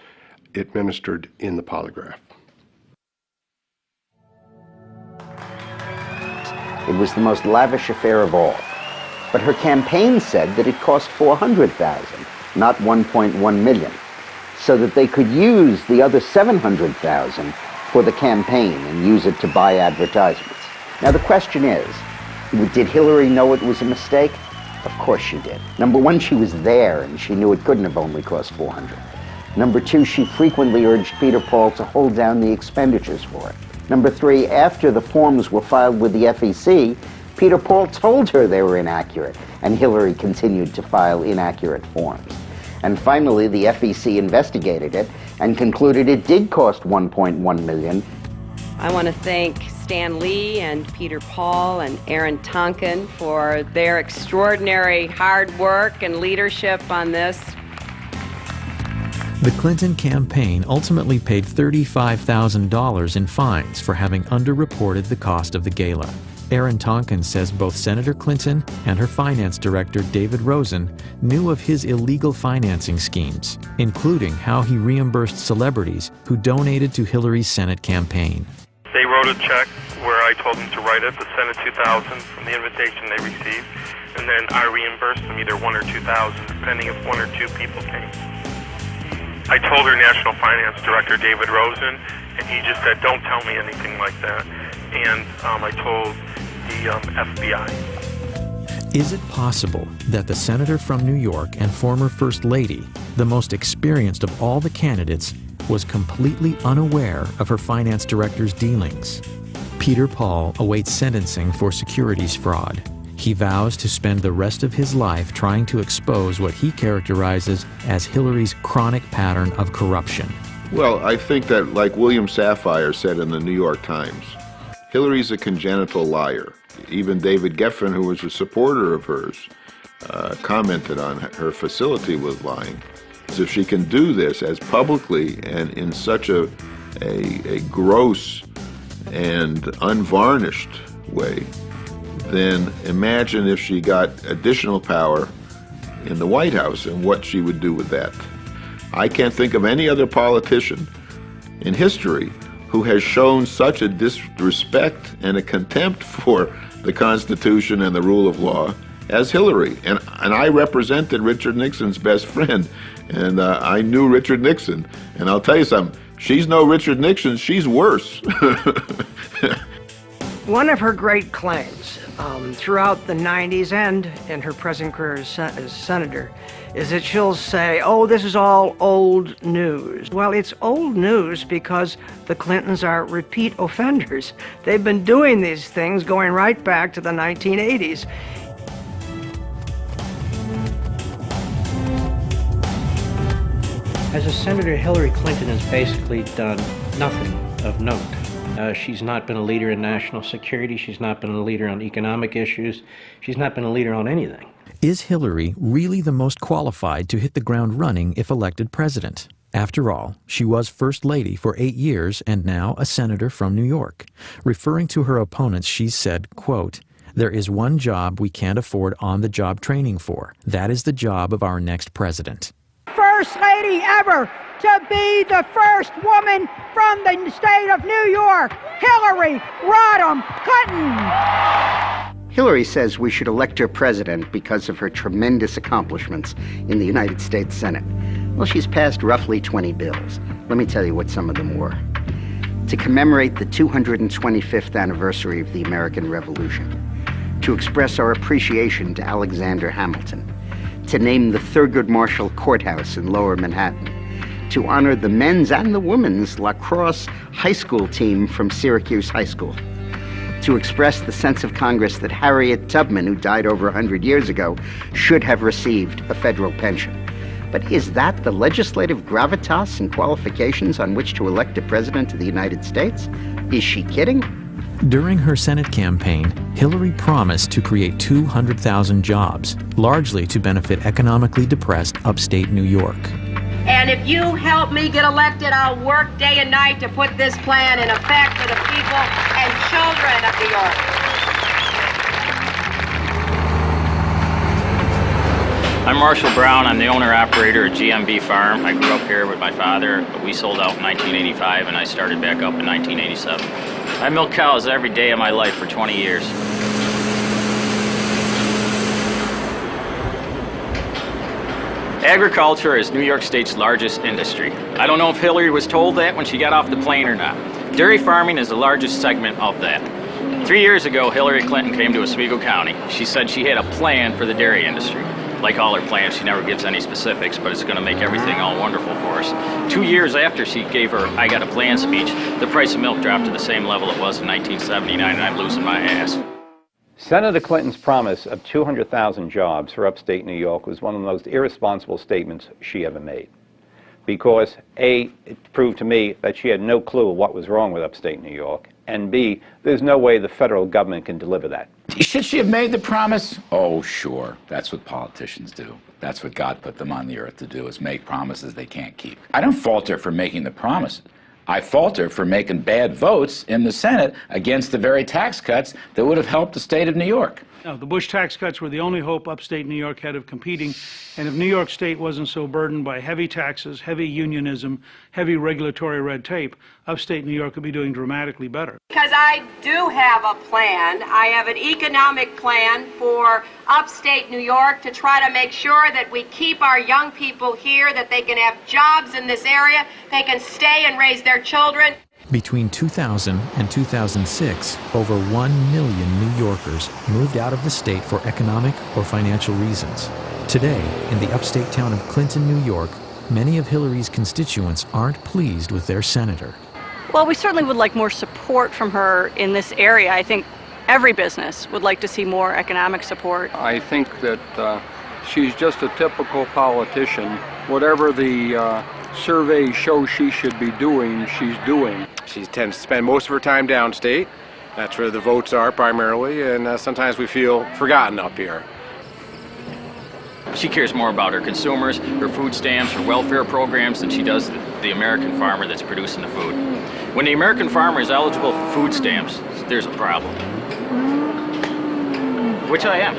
[SPEAKER 4] administered in the polygraph.
[SPEAKER 10] It was the most lavish affair of all. But her campaign said that it cost $400,000, not $1.1 million, so that they could use the other $700,000 for the campaign and use it to buy advertisements. Now the question is, did Hillary know it was a mistake? Of course she did. Number one, she was there and she knew it couldn't have only cost $400,000. Number two, she frequently urged Peter Paul to hold down the expenditures for it. Number three, after the forms were filed with the FEC, Peter Paul told her they were inaccurate, and Hillary continued to file inaccurate forms. And finally, the FEC investigated it and concluded it did cost $1.1 million.
[SPEAKER 14] I want to thank Stan Lee and Peter Paul and Aaron Tonkin for their extraordinary hard work and leadership on this.
[SPEAKER 13] The Clinton campaign ultimately paid $35,000 in fines for having underreported the cost of the gala. Aaron Tonkin says both Senator Clinton and her finance director, David Rosen, knew of his illegal financing schemes, including how he reimbursed celebrities who donated to Hillary's Senate campaign.
[SPEAKER 17] They wrote a check where I told them to write it, the Senate 2000 from the invitation they received, and then I reimbursed them either 1 or 2,000, depending if 1 or 2 people came. I told her National Finance Director David Rosen, and he just said, "Don't tell me anything like that." And I told the FBI.
[SPEAKER 13] Is it possible that the senator from New York and former First Lady, the most experienced of all the candidates, was completely unaware of her finance director's dealings? Peter Paul awaits sentencing for securities fraud. He vows to spend the rest of his life trying to expose what he characterizes as Hillary's chronic pattern of corruption.
[SPEAKER 15] Well, I think that, like William Safire said in the New York Times, Hillary's a congenital liar. Even David Geffen, who was a supporter of hers, commented on her facility with lying. So if she can do this as publicly and in such a gross and unvarnished way, then imagine if she got additional power in the White House and what she would do with that. I can't think of any other politician in history who has shown such a disrespect and a contempt for the Constitution and the rule of law as Hillary. And I represented Richard Nixon's best friend, and I knew Richard Nixon. And I'll tell you something, she's no Richard Nixon, she's worse.
[SPEAKER 5] One of her great claims throughout the 90s and in her present career as senator is that she'll say, "Oh, this is all old news." Well, it's old news because the Clintons are repeat offenders. They've been doing these things going right back to the 1980s.
[SPEAKER 1] As a senator, Hillary Clinton has basically done nothing of note. She's not been a leader in national security. She's not been a leader on economic issues. She's not been a leader on anything.
[SPEAKER 13] Is Hillary really the most qualified to hit the ground running if elected president? After all, she was First Lady for 8 years and now a senator from New York. Referring to her opponents, she said, quote, "There is one job we can't afford on-the-job training for. That is the job of our next president."
[SPEAKER 8] First lady ever to be the first woman from the state of New York, Hillary Rodham Clinton.
[SPEAKER 9] Hillary says we should elect her president because of her tremendous accomplishments in the United States Senate. Well, she's passed roughly 20 bills. Let me tell you what some of them were. To commemorate the 225th anniversary of the American Revolution, to express our appreciation to Alexander Hamilton, to name the Thurgood Marshall Courthouse in Lower Manhattan, to honor the men's and the women's lacrosse high school team from Syracuse High School, to express the sense of Congress that Harriet Tubman, who died over 100 years ago, should have received a federal pension. But is that the legislative gravitas and qualifications on which to elect a president of the United States? Is she kidding?
[SPEAKER 13] During her Senate campaign, Hillary promised to create 200,000 jobs, largely to benefit economically depressed upstate New York.
[SPEAKER 14] And if you help me get elected, I'll work day and night to put this plan in effect for the people and children of New York.
[SPEAKER 18] I'm Marshall Brown. I'm the owner-operator at GMB Farm. I grew up here with my father, but we sold out in 1985, and I started back up in 1987. I milked cows every day of my life for 20 years. Agriculture is New York State's largest industry. I don't know if Hillary was told that when she got off the plane or not. Dairy farming is the largest segment of that. 3 years ago, Hillary Clinton came to Oswego County. She said she had a plan for the dairy industry. Like all her plans, she never gives any specifics, but it's going to make everything all wonderful for us. 2 years after she gave her I Got a Plan speech, the price of milk dropped to the same level it was in 1979, and I'm losing my ass.
[SPEAKER 20] Senator Clinton's promise of 200,000 jobs for upstate New York was one of the most irresponsible statements she ever made. Because A, it proved to me that she had no clue what was wrong with upstate New York, and B, there's no way the federal government can deliver that.
[SPEAKER 25] Should she have made the promise? Oh, sure. That's what politicians do. That's what God put them on the earth to do, is make promises they can't keep. I don't fault her for making the promise. I fault her for making bad votes in the Senate against the very tax cuts that would have helped the state of New York.
[SPEAKER 2] No, the Bush tax cuts were the only hope upstate New York had of competing, and if New York State wasn't so burdened by heavy taxes, heavy unionism, heavy regulatory red tape, upstate New York could be doing dramatically better.
[SPEAKER 14] Because I do have a plan. I have an economic plan for upstate New York to try to make sure that we keep our young people here, that they can have jobs in this area, they can stay and raise their children.
[SPEAKER 13] Between 2000 and 2006, over 1 million New Yorkers moved out of the state for economic or financial reasons. Today, in the upstate town of Clinton, New York, many of Hillary's constituents aren't pleased with their senator.
[SPEAKER 6] Well, we certainly would like more support from her in this area. I think every business would like to see more economic support.
[SPEAKER 7] I think that she's just a typical politician. Whatever the surveys show she should be doing, she's doing.
[SPEAKER 11] She tends to spend most of her time downstate. That's where the votes are primarily, and sometimes we feel forgotten up here.
[SPEAKER 18] She cares more about her consumers, her food stamps, her welfare programs than she does the American farmer that's producing the food. When the American farmer is eligible for food stamps, there's a problem. Which I am.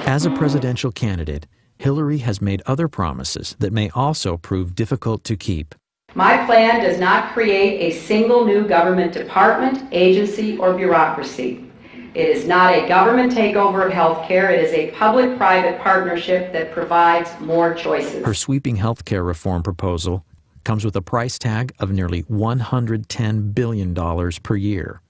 [SPEAKER 13] As a presidential candidate, Hillary has made other promises that may also prove difficult to keep.
[SPEAKER 22] My plan does not create a single new government department, agency, or bureaucracy. It is not a government takeover of health care. It is a public-private partnership that provides more choices.
[SPEAKER 13] Her sweeping health care reform proposal comes with a price tag of nearly $110 billion per year.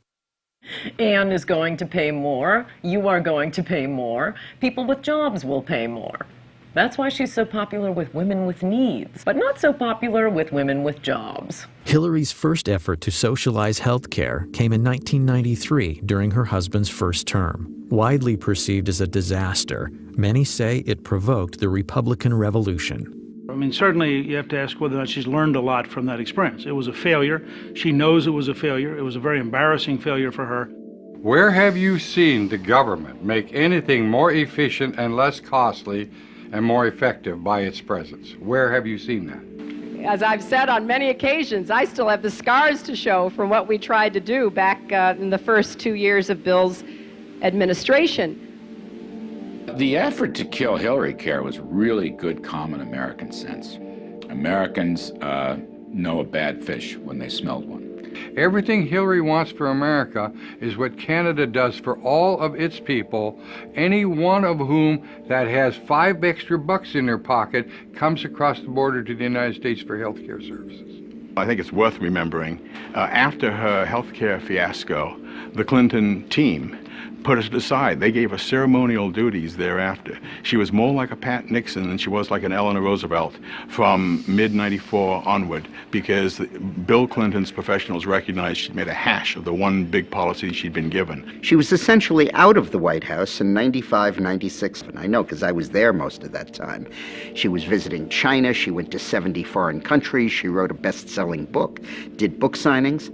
[SPEAKER 3] Anne is going to pay more. You are going to pay more. People with jobs will pay more. That's why she's so popular with women with needs, but not so popular with women with jobs.
[SPEAKER 13] Hillary's first effort to socialize health care came in 1993 during her husband's first term. Widely perceived as a disaster, many say it provoked the Republican Revolution.
[SPEAKER 2] I mean, certainly you have to ask whether or not she's learned a lot from that experience. It was a failure. She knows it was a failure. It was a very embarrassing failure for her.
[SPEAKER 26] Where have you seen the government make anything more efficient and less costly and more effective by its presence? Where have you seen that?
[SPEAKER 27] As I've said on many occasions, I still have the scars to show from what we tried to do back in the first 2 years of Bill's administration.
[SPEAKER 25] The effort to kill Hillary Care was really good common American sense. Americans know a bad fish when they smell one.
[SPEAKER 26] Everything Hillary wants for America is what Canada does for all of its people, any one of whom that has $5 extra in their pocket comes across the border to the United States for health care services.
[SPEAKER 28] I think it's worth remembering, after her health care fiasco, the Clinton team put us aside. They gave her ceremonial duties thereafter. She was more like a Pat Nixon than she was like an Eleanor Roosevelt from mid-94 onward, because Bill Clinton's professionals recognized she'd made a hash of the one big policy she'd been given.
[SPEAKER 10] She was essentially out of the White House in 95, 96, and I know because I was there most of that time. She was visiting China, she went to 70 foreign countries, she wrote a best-selling book, did book signings.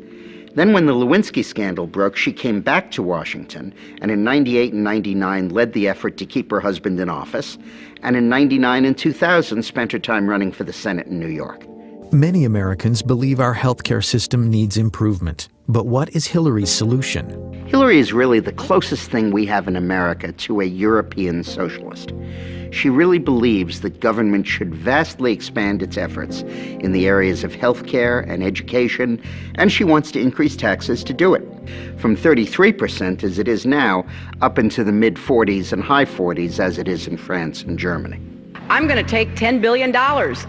[SPEAKER 10] Then when the Lewinsky scandal broke, she came back to Washington, and in 98 and 99 led the effort to keep her husband in office, and in 99 and 2000 spent her time running for the Senate in New York.
[SPEAKER 13] Many Americans believe our healthcare system needs improvement. But what is Hillary's solution?
[SPEAKER 10] Hillary is really the closest thing we have in America to a European socialist. She really believes that government should vastly expand its efforts in the areas of healthcare and education, and she wants to increase taxes to do it, from 33% as it is now, up into the mid-40s and high 40s as it is in France and Germany.
[SPEAKER 6] I'm going to take $10 billion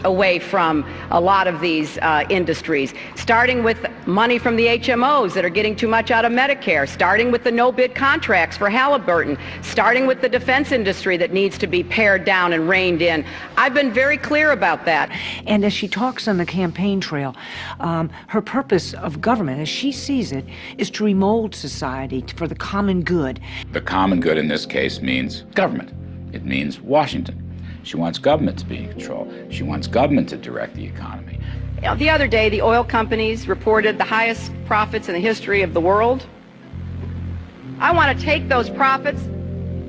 [SPEAKER 6] away from a lot of these industries, starting with money from the HMOs that are getting too much out of Medicare, starting with the no-bid contracts for Halliburton, starting with the defense industry that needs to be pared down and reined in. I've been very clear about that.
[SPEAKER 5] And as she talks on the campaign trail, her purpose of government, as she sees it, is to remold society for the common good.
[SPEAKER 25] The common good in this case means government. It means Washington. She wants government to be in control. She wants government to direct the economy.
[SPEAKER 6] The other day, the oil companies reported the highest profits in the history of the world. I want to take those profits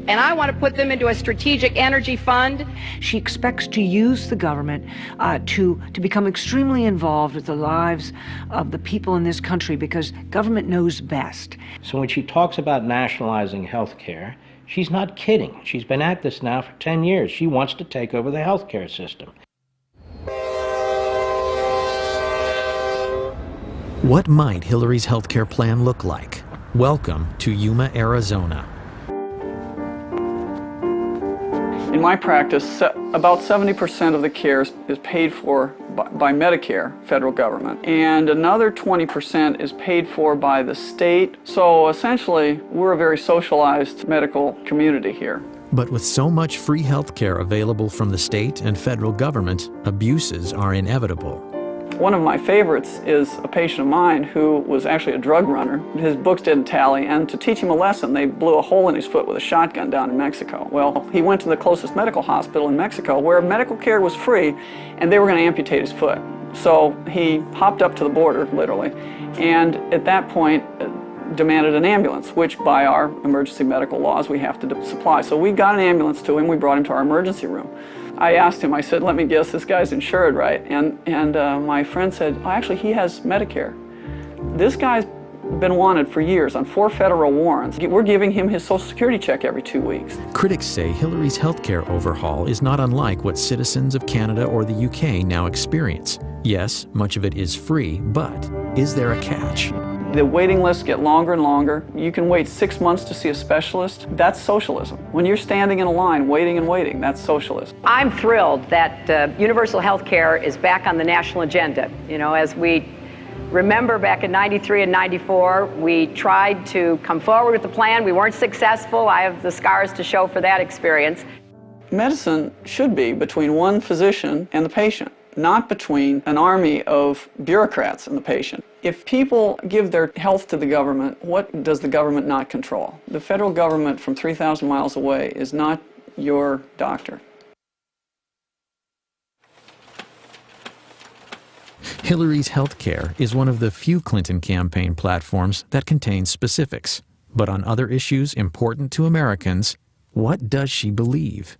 [SPEAKER 6] and I want to put them into a strategic energy fund.
[SPEAKER 5] She expects to use the government to become extremely involved with the lives of the people in this country because government knows best.
[SPEAKER 1] So when she talks about nationalizing health care, she's not kidding. She's been at this now for 10 years. She wants to take over the health care system.
[SPEAKER 13] What might Hillary's healthcare plan look like? Welcome to Yuma, Arizona.
[SPEAKER 4] In my practice, about 70% of the care is paid for by Medicare, federal government, and another 20% is paid for by the state. So essentially, we're a very socialized medical community here.
[SPEAKER 13] But with so much free healthcare available from the state and federal government, abuses are inevitable.
[SPEAKER 4] One of my favorites is a patient of mine who was actually a drug runner. His books didn't tally, and to teach him a lesson, they blew a hole in his foot with a shotgun down in Mexico. Well, he went to the closest medical hospital in Mexico where medical care was free, and they were going to amputate his foot. So he hopped up to the border, literally, and at that point demanded an ambulance, which by our emergency medical laws we have to supply. So we got an ambulance to him, we brought him to our emergency room. I asked him, I said, let me guess, this guy's insured, right? And my friend said, oh, actually, he has Medicare. This guy's been wanted for years on 4 federal warrants. We're giving him his Social Security check every 2 weeks.
[SPEAKER 13] Critics say Hillary's healthcare overhaul is not unlike what citizens of Canada or the UK now experience. Yes, much of it is free, but is there a catch?
[SPEAKER 4] The waiting lists get longer and longer. You can wait 6 months to see a specialist. That's socialism. When you're standing in a line, waiting and waiting, that's socialism.
[SPEAKER 6] I'm thrilled that universal health care is back on the national agenda. You know, as we remember back in 93 and 94, we tried to come forward with the plan. We weren't successful. I have the scars to show for that experience.
[SPEAKER 4] Medicine should be between one physician and the patient, not between an army of bureaucrats and the patient. If people give their health to the government, what does the government not control? The federal government from 3,000 miles away is not your doctor.
[SPEAKER 13] Hillary's health care is one of the few Clinton campaign platforms that contains specifics. But on other issues important to Americans, what does she believe?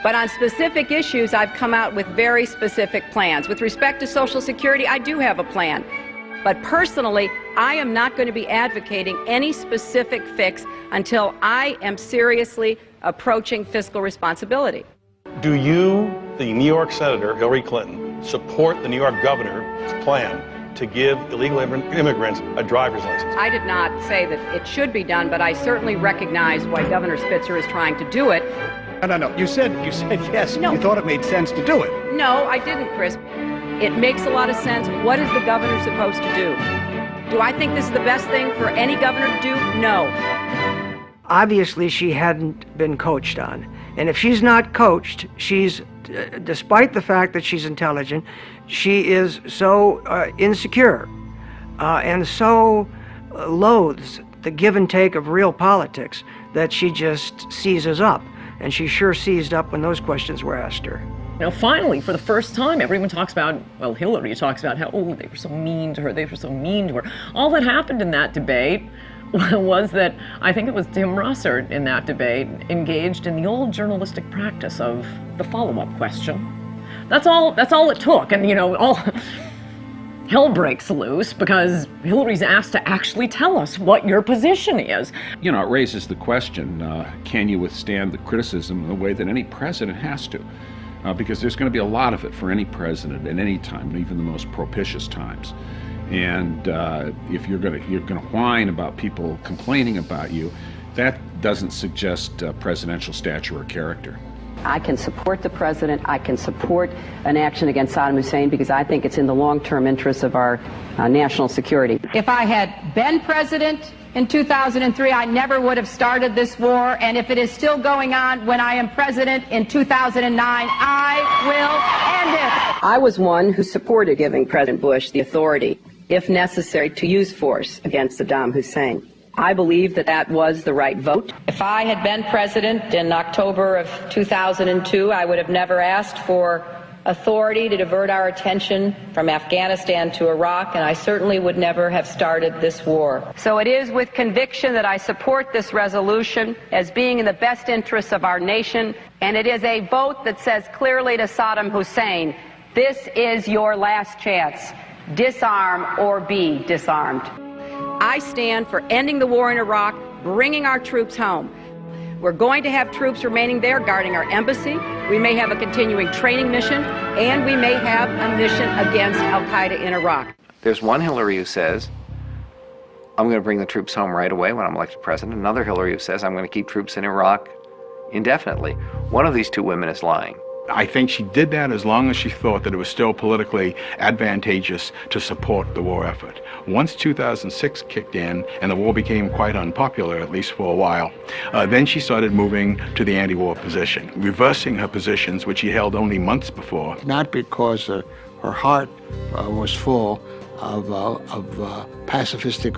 [SPEAKER 6] But on specific issues, I've come out with very specific plans. With respect to Social Security, I do have a plan. But personally, I am not going to be advocating any specific fix until I am seriously approaching fiscal responsibility.
[SPEAKER 12] Do you, the New York Senator Hillary Clinton, support the New York governor's plan to give illegal immigrants a driver's license?
[SPEAKER 6] I did not say that it should be done, but I certainly recognize why Governor Spitzer is trying to do it.
[SPEAKER 12] No. You said yes.
[SPEAKER 6] No.
[SPEAKER 12] You thought it made sense to do it.
[SPEAKER 6] No, I didn't, Chris. It makes a lot of sense. What is the governor supposed to do? Do I think this is the best thing for any governor to do? No.
[SPEAKER 5] Obviously, she hadn't been coached on. And if she's not coached, she's, despite the fact that she's intelligent, she is so insecure and so loathes the give and take of real politics that she just seizes up. And she sure seized up when those questions were asked her.
[SPEAKER 3] You know, finally, for the first time, everyone talks about, well, Hillary talks about how, oh, they were so mean to her, they were so mean to her. All that happened in that debate was that, I think it was Tim Russert in that debate, engaged in the old journalistic practice of the follow-up question. That's all it took, and, you know, all hell breaks loose because Hillary's asked to actually tell us what your position is.
[SPEAKER 16] You know, it raises the question, can you withstand the criticism in the way that any president has to? Because there's going to be a lot of it for any president at any time, even the most propitious times. And if you're going to whine about people complaining about you, that doesn't suggest presidential stature or character.
[SPEAKER 22] I can support the president. I can support an action against Saddam Hussein because I think it's in the long-term interests of our national security.
[SPEAKER 6] If I had been president in 2003, I never would have started this war. And if it is still going on when I am president in 2009, I will end it.
[SPEAKER 22] I was one who supported giving President Bush the authority, if necessary, to use force against Saddam Hussein. I believe that that was the right vote. If I had been president in October of 2002, I would have never asked for authority to divert our attention from Afghanistan to Iraq, and I certainly would never have started this war. So it is with conviction that I support this resolution as being in the best interests of our nation, and it is a vote that says clearly to Saddam Hussein, this is your last chance. Disarm or be disarmed. I stand for ending the war in Iraq, bringing our troops home. We're going to have troops remaining there guarding our embassy. We may have a continuing training mission, and we may have a mission against al-Qaeda in Iraq.
[SPEAKER 8] There's one Hillary who says, I'm going to bring the troops home right away when I'm elected president. Another Hillary who says, I'm going to keep troops in Iraq indefinitely. One of these two women is lying.
[SPEAKER 28] I think she did that as long as she thought that it was still politically advantageous to support the war effort. Once 2006 kicked in and the war became quite unpopular, at least for a while, then she started moving to the anti-war position, reversing her positions which she held only months before.
[SPEAKER 9] Not because her heart was full of pacifistic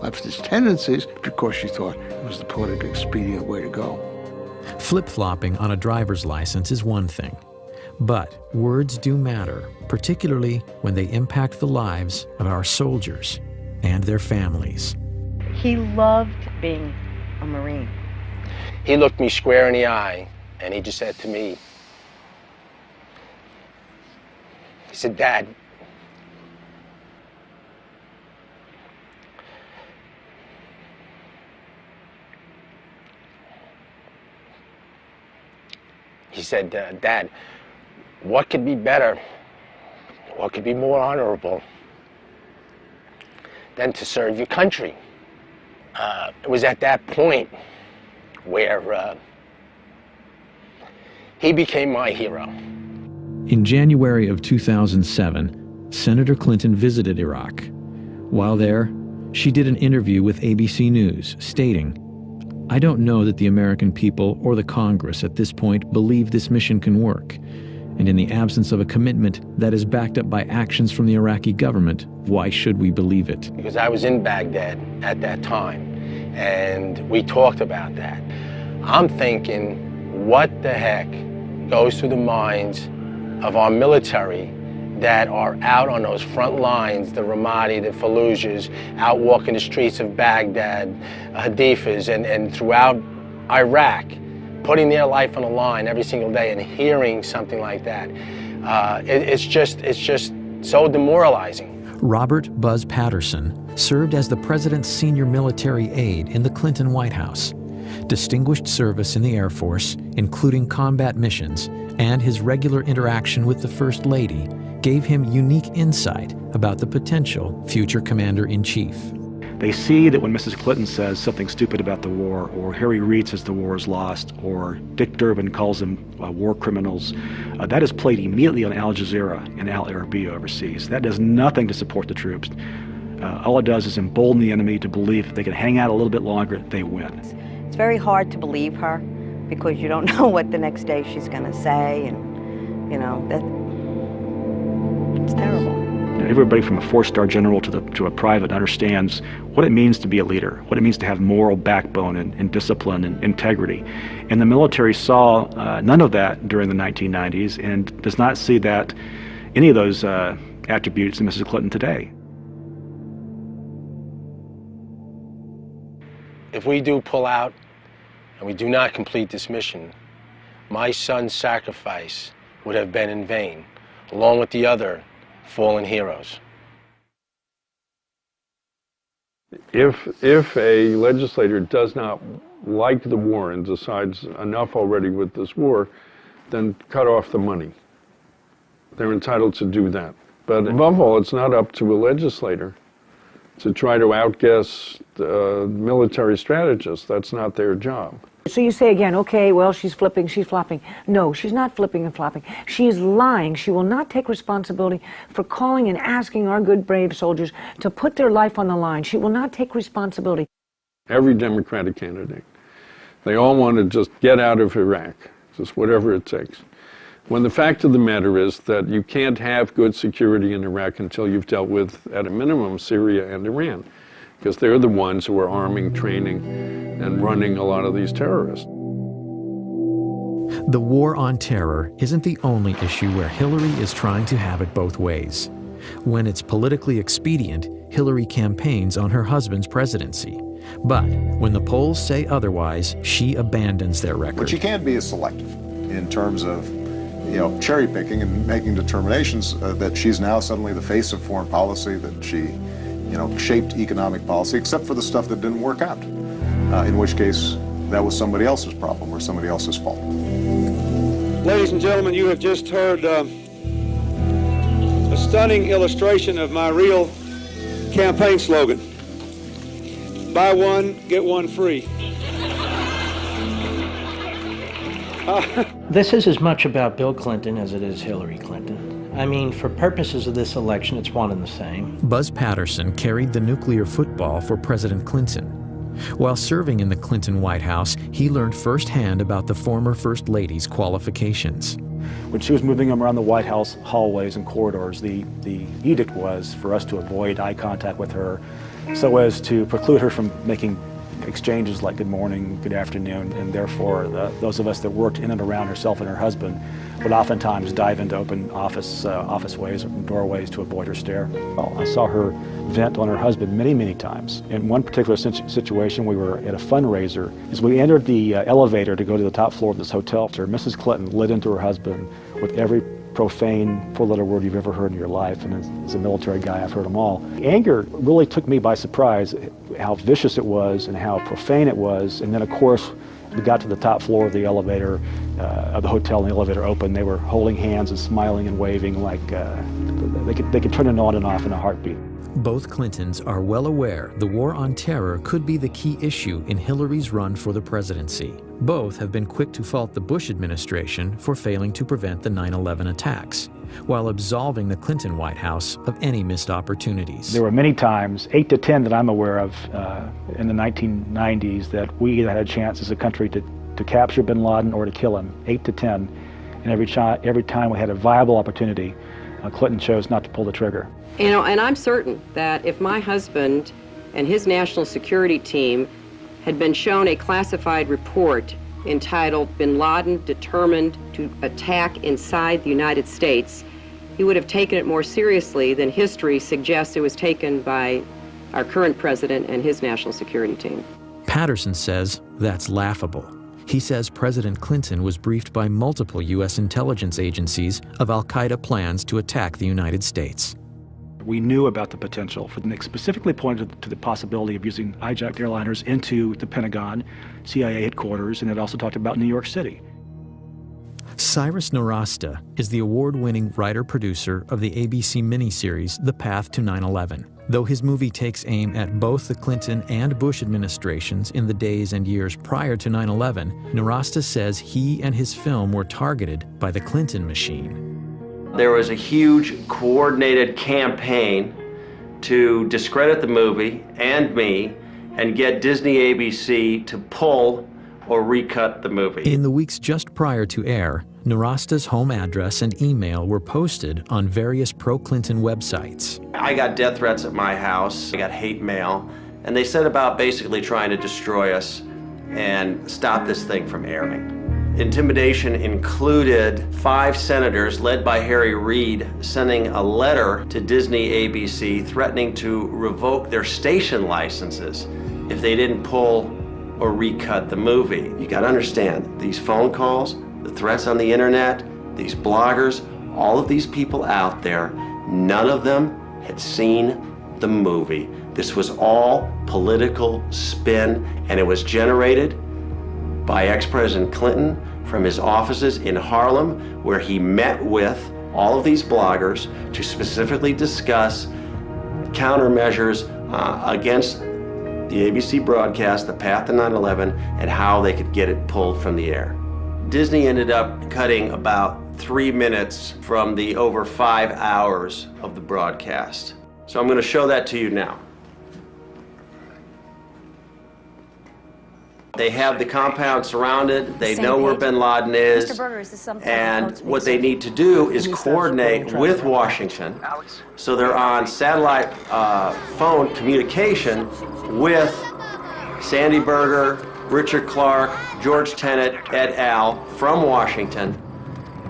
[SPEAKER 9] leftist tendencies, because she thought it was the politically expedient way to go.
[SPEAKER 13] Flip-flopping on a driver's license is one thing, but words do matter, particularly when they impact the lives of our soldiers and their families.
[SPEAKER 15] He loved being a Marine.
[SPEAKER 11] He looked me square in the eye and he just said to me, he said, Dad, he said, Dad, what could be better, what could be more honorable than to serve your country? It was at that point where he became my hero.
[SPEAKER 13] In January of 2007, Senator Clinton visited Iraq. While there, she did an interview with ABC News, stating, I don't know that the American people or the Congress at this point believe this mission can work. And in the absence of a commitment that is backed up by actions from the Iraqi government, why should we believe it?
[SPEAKER 11] Because I was in Baghdad at that time, and we talked about that. I'm thinking, what the heck goes through the minds of our military that are out on those front lines, the Ramadi, the Fallujahs, out walking the streets of Baghdad, Hadithas, and throughout Iraq, putting their life on the line every single day and hearing something like that. It's just so demoralizing.
[SPEAKER 13] Robert Buzz Patterson served as the president's senior military aide in the Clinton White House. Distinguished service in the Air Force, including combat missions, and his regular interaction with the First Lady gave him unique insight about the potential future commander-in-chief.
[SPEAKER 17] They see that when Mrs. Clinton says something stupid about the war, or Harry Reid says the war is lost, or Dick Durbin calls them war criminals, that is played immediately on Al Jazeera and Al Arabiya overseas. That does nothing to support the troops. All it does is embolden the enemy to believe if they can hang out a little bit longer, they win.
[SPEAKER 15] It's very hard to believe her because you don't know what the next day she's going to say, and you know that it's terrible.
[SPEAKER 17] Everybody from a four-star general to a private understands what it means to be a leader, what it means to have moral backbone and discipline and integrity. And the military saw none of that during the 1990s and does not see that any of those attributes in Mrs. Clinton today.
[SPEAKER 11] If we do pull out and we do not complete this mission, my son's sacrifice would have been in vain, along with the other fallen heroes.
[SPEAKER 19] If a legislator does not like the war and decides enough already with this war, then cut off the money. They're entitled to do that. But above all, it's not up to a legislator to try to outguess military strategists. That's not their job.
[SPEAKER 21] So you say again, okay, well, she's flipping, she's flopping. No, she's not flipping and flopping. She is lying. She will not take responsibility for calling and asking our good, brave soldiers to put their life on the line. She will not take responsibility.
[SPEAKER 19] Every Democratic candidate, they all want to just get out of Iraq, just whatever it takes. When the fact of the matter is that you can't have good security in Iraq until you've dealt with, at a minimum, Syria and Iran, because they're the ones who are arming, training, and running a lot of these terrorists.
[SPEAKER 13] The war on terror isn't the only issue where Hillary is trying to have it both ways. When it's politically expedient, Hillary campaigns on her husband's presidency. But when the polls say otherwise, she abandons their record.
[SPEAKER 2] What you can't be is selective in terms of, cherry picking and making determinations that she's now suddenly the face of foreign policy, that she, shaped economic policy, except for the stuff that didn't work out, in which case that was somebody else's problem or somebody else's fault.
[SPEAKER 7] Ladies and gentlemen, you have just heard a stunning illustration of my real campaign slogan. Buy one, get one free.
[SPEAKER 1] This is as much about Bill Clinton as it is Hillary Clinton. I mean, for purposes of this election, it's one and the same.
[SPEAKER 13] Buzz Patterson carried the nuclear football for President Clinton. While serving in the Clinton White House, he learned firsthand about the former First Lady's qualifications.
[SPEAKER 17] When she was moving them around the White House hallways and corridors, the edict was for us to avoid eye contact with her so as to preclude her from making exchanges like good morning, good afternoon, and therefore those of us that worked in and around herself and her husband would oftentimes dive into open office ways or doorways to avoid her stare. Well, I saw her vent on her husband many, many times. In one particular situation, we were at a fundraiser. As we entered the elevator to go to the top floor of this hotel, Mrs. Clinton lit into her husband with every profane four-letter word you've ever heard in your life, and as a military guy, I've heard them all. Anger really took me by surprise, how vicious it was and how profane it was, and then of course, we got to the top floor of the elevator, of the hotel, and the elevator opened. They were holding hands and smiling and waving like they could turn it on and off in a heartbeat.
[SPEAKER 13] Both Clintons are well aware the war on terror could be the key issue in Hillary's run for the presidency. Both have been quick to fault the Bush administration for failing to prevent the 9/11 attacks, while absolving the Clinton White House of any missed opportunities.
[SPEAKER 17] There were many times, 8 to 10 that I'm aware of in the 1990s, that we either had a chance as a country to capture bin Laden or to kill him, 8 to 10. And every time we had a viable opportunity, Clinton chose not to pull the trigger.
[SPEAKER 22] And I'm certain that if my husband and his national security team had been shown a classified report entitled "Bin Laden Determined to Attack Inside the United States," he would have taken it more seriously than history suggests it was taken by our current president and his national security team.
[SPEAKER 13] Patterson says that's laughable. He says President Clinton was briefed by multiple U.S. intelligence agencies of al-Qaeda plans to attack the United States.
[SPEAKER 17] We knew about the potential. They specifically pointed to the possibility of using hijacked airliners into the Pentagon, CIA headquarters, and it also talked about New York City.
[SPEAKER 13] Cyrus Nowrasteh is the award-winning writer-producer of the ABC miniseries The Path to 9/11. Though his movie takes aim at both the Clinton and Bush administrations in the days and years prior to 9/11, Nowrasteh says he and his film were targeted by the Clinton machine.
[SPEAKER 14] There was a huge coordinated campaign to discredit the movie and me and get Disney ABC to pull or recut the movie.
[SPEAKER 13] In the weeks just prior to air, Nowrasteh's home address and email were posted on various pro-Clinton websites.
[SPEAKER 14] I got death threats at my house, I got hate mail, and they set about basically trying to destroy us and stop this thing from airing. Intimidation included 5 senators led by Harry Reid sending a letter to Disney ABC threatening to revoke their station licenses if they didn't pull or recut the movie. You gotta understand, these phone calls, the threats on the internet, these bloggers, all of these people out there, none of them had seen the movie. This was all political spin, and it was generated by ex-President Clinton from his offices in Harlem, where he met with all of these bloggers to specifically discuss countermeasures against the ABC broadcast, The Path to 9/11, and how they could get it pulled from the air. Disney ended up cutting about 3 minutes from the over 5 hours of the broadcast. So I'm going to show that to you now. They have the compound surrounded. They know where bin Laden is.
[SPEAKER 18] Mr. Berger, is this something
[SPEAKER 14] and what they need to do is coordinate with Washington. So they're on satellite phone communication with Sandy Berger, Richard Clark, George Tenet, et al. From Washington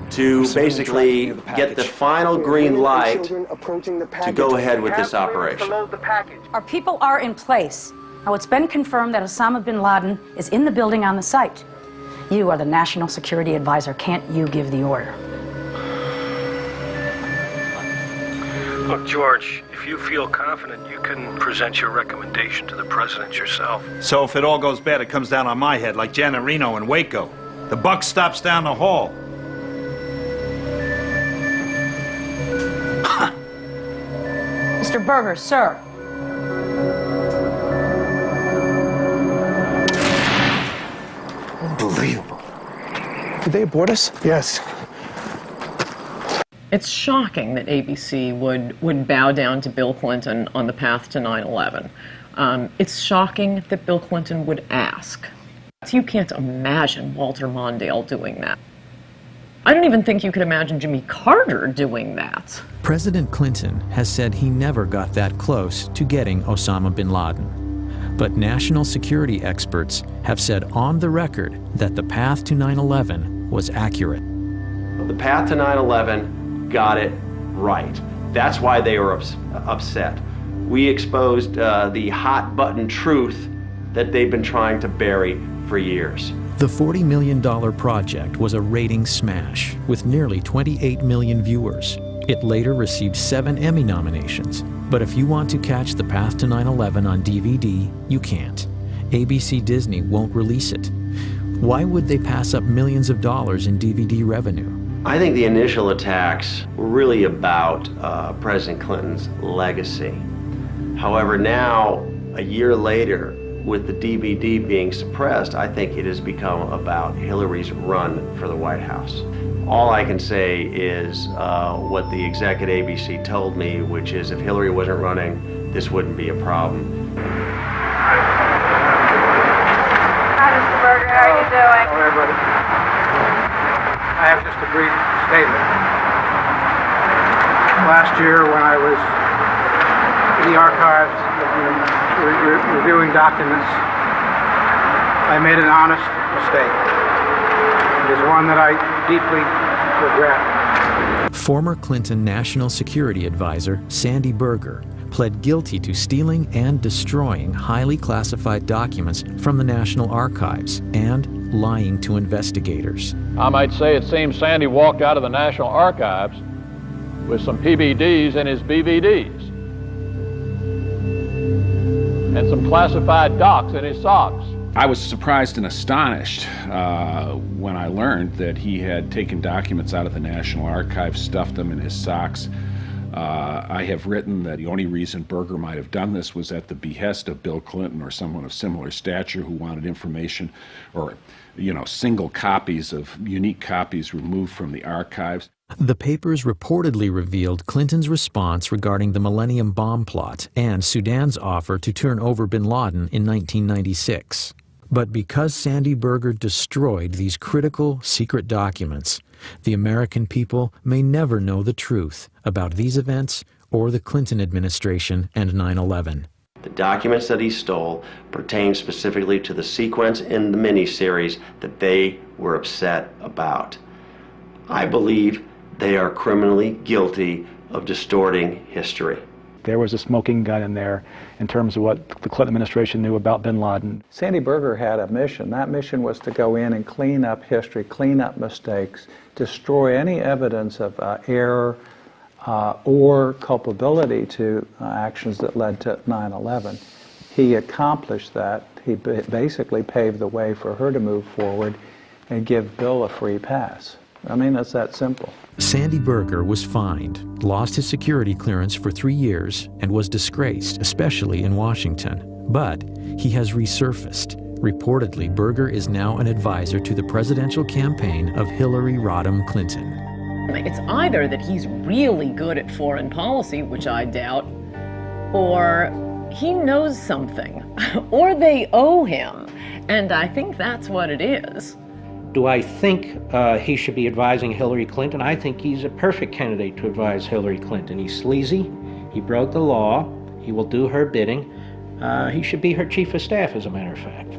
[SPEAKER 14] to basically get the final green light to go ahead with this operation.
[SPEAKER 10] Our people are in place. Now, it's been confirmed that Osama bin Laden is in the building on the site. You are the National Security Advisor. Can't you give the order?
[SPEAKER 18] Look, George, if you feel confident, you can present your recommendation to the president yourself.
[SPEAKER 20] So if it all goes bad, it comes down on my head, like Janet Reno in Waco. The buck stops down the hall.
[SPEAKER 10] Mr. Berger, sir.
[SPEAKER 23] Unbelievable. Did they abort us? Yes.
[SPEAKER 3] It's shocking that ABC would bow down to Bill Clinton on the path to 9/11. It's shocking that Bill Clinton would ask. You can't imagine Walter Mondale doing that. I don't even think you could imagine Jimmy Carter doing that.
[SPEAKER 13] President Clinton has said he never got that close to getting Osama bin Laden. But national security experts have said on the record that the path to 9/11 was accurate.
[SPEAKER 14] The path to 9/11 got it right. That's why they were upset. We exposed the hot button truth that they've been trying to bury for years.
[SPEAKER 13] The $40 million project was a ratings smash with nearly 28 million viewers. It later received 7 Emmy nominations. But if you want to catch The Path to 9/11 on DVD, you can't. ABC Disney won't release it. Why would they pass up millions of dollars in DVD revenue?
[SPEAKER 14] I think the initial attacks were really about President Clinton's legacy. However, now, a year later, with the DVD being suppressed, I think it has become about Hillary's run for the White House. All I can say is what the exec at ABC told me, which is if Hillary wasn't running, this wouldn't be a problem.
[SPEAKER 24] Hi, Mr. Berger. How are you doing?
[SPEAKER 25] Hello, everybody. I have just a brief statement. Last year, when I was in the archives reviewing documents, I made an honest mistake. It is one that I deeply regret.
[SPEAKER 13] Former Clinton National Security Advisor Sandy Berger pled guilty to stealing and destroying highly classified documents from the National Archives and lying to investigators.
[SPEAKER 26] I might say it seems Sandy walked out of the National Archives with some PBDs in his BVDs and some classified docs in his socks.
[SPEAKER 16] I was surprised and astonished when I learned that he had taken documents out of the National Archives, stuffed them in his socks. I have written that the only reason Berger might have done this was at the behest of Bill Clinton or someone of similar stature who wanted information or, single copies of unique copies removed from the archives.
[SPEAKER 13] The papers reportedly revealed Clinton's response regarding the Millennium Bomb plot and Sudan's offer to turn over bin Laden in 1996. But because Sandy Berger destroyed these critical secret documents, the American people may never know the truth about these events or the Clinton administration and 9/11.
[SPEAKER 14] The documents that he stole pertain specifically to the sequence in the miniseries that they were upset about. I believe they are criminally guilty of distorting history.
[SPEAKER 17] There was a smoking gun in there in terms of what the Clinton administration knew about bin Laden.
[SPEAKER 27] Sandy Berger had a mission. That mission was to go in and clean up history, clean up mistakes, destroy any evidence of error or culpability to actions that led to 9/11. He accomplished that. He basically paved the way for her to move forward and give Bill a free pass. I mean, it's that simple.
[SPEAKER 13] Sandy Berger was fined, lost his security clearance for 3 years, and was disgraced, especially in Washington. But he has resurfaced. Reportedly, Berger is now an advisor to the presidential campaign of Hillary Rodham Clinton.
[SPEAKER 3] It's either that he's really good at foreign policy, which I doubt, or he knows something, or they owe him, and I think that's what it is.
[SPEAKER 1] Do I think he should be advising Hillary Clinton? I think he's a perfect candidate to advise Hillary Clinton. He's sleazy, he broke the law, he will do her bidding. He should be her chief of staff, as a matter of fact.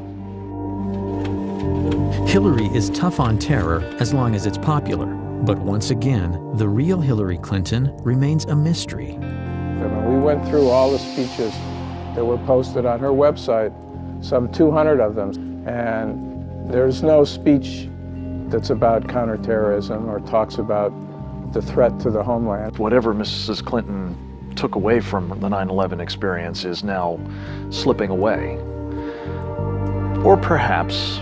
[SPEAKER 13] Hillary is tough on terror as long as it's popular. But once again, the real Hillary Clinton remains a mystery.
[SPEAKER 4] We went through all the speeches that were posted on her website, some 200 of them, and there's no speech that's about counterterrorism or talks about the threat to the homeland.
[SPEAKER 5] Whatever Mrs. Clinton took away from the 9/11 experience is now slipping away. Or perhaps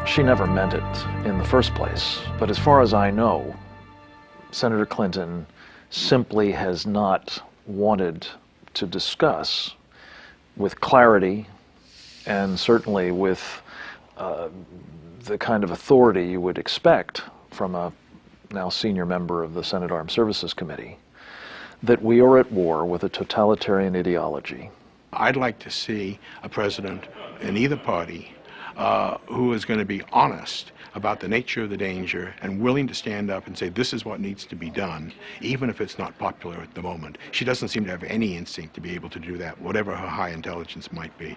[SPEAKER 5] she never meant it in the first place. But as far as I know, Senator Clinton simply has not wanted to discuss with clarity and certainly with the kind of authority you would expect from a now senior member of the Senate Armed Services Committee, that we are at war with a totalitarian ideology.
[SPEAKER 6] I'd like to see a president in either party who is going to be honest about the nature of the danger and willing to stand up and say this is what needs to be done, even if it's not popular at the moment. She doesn't seem to have any instinct to be able to do that, whatever her high intelligence might be.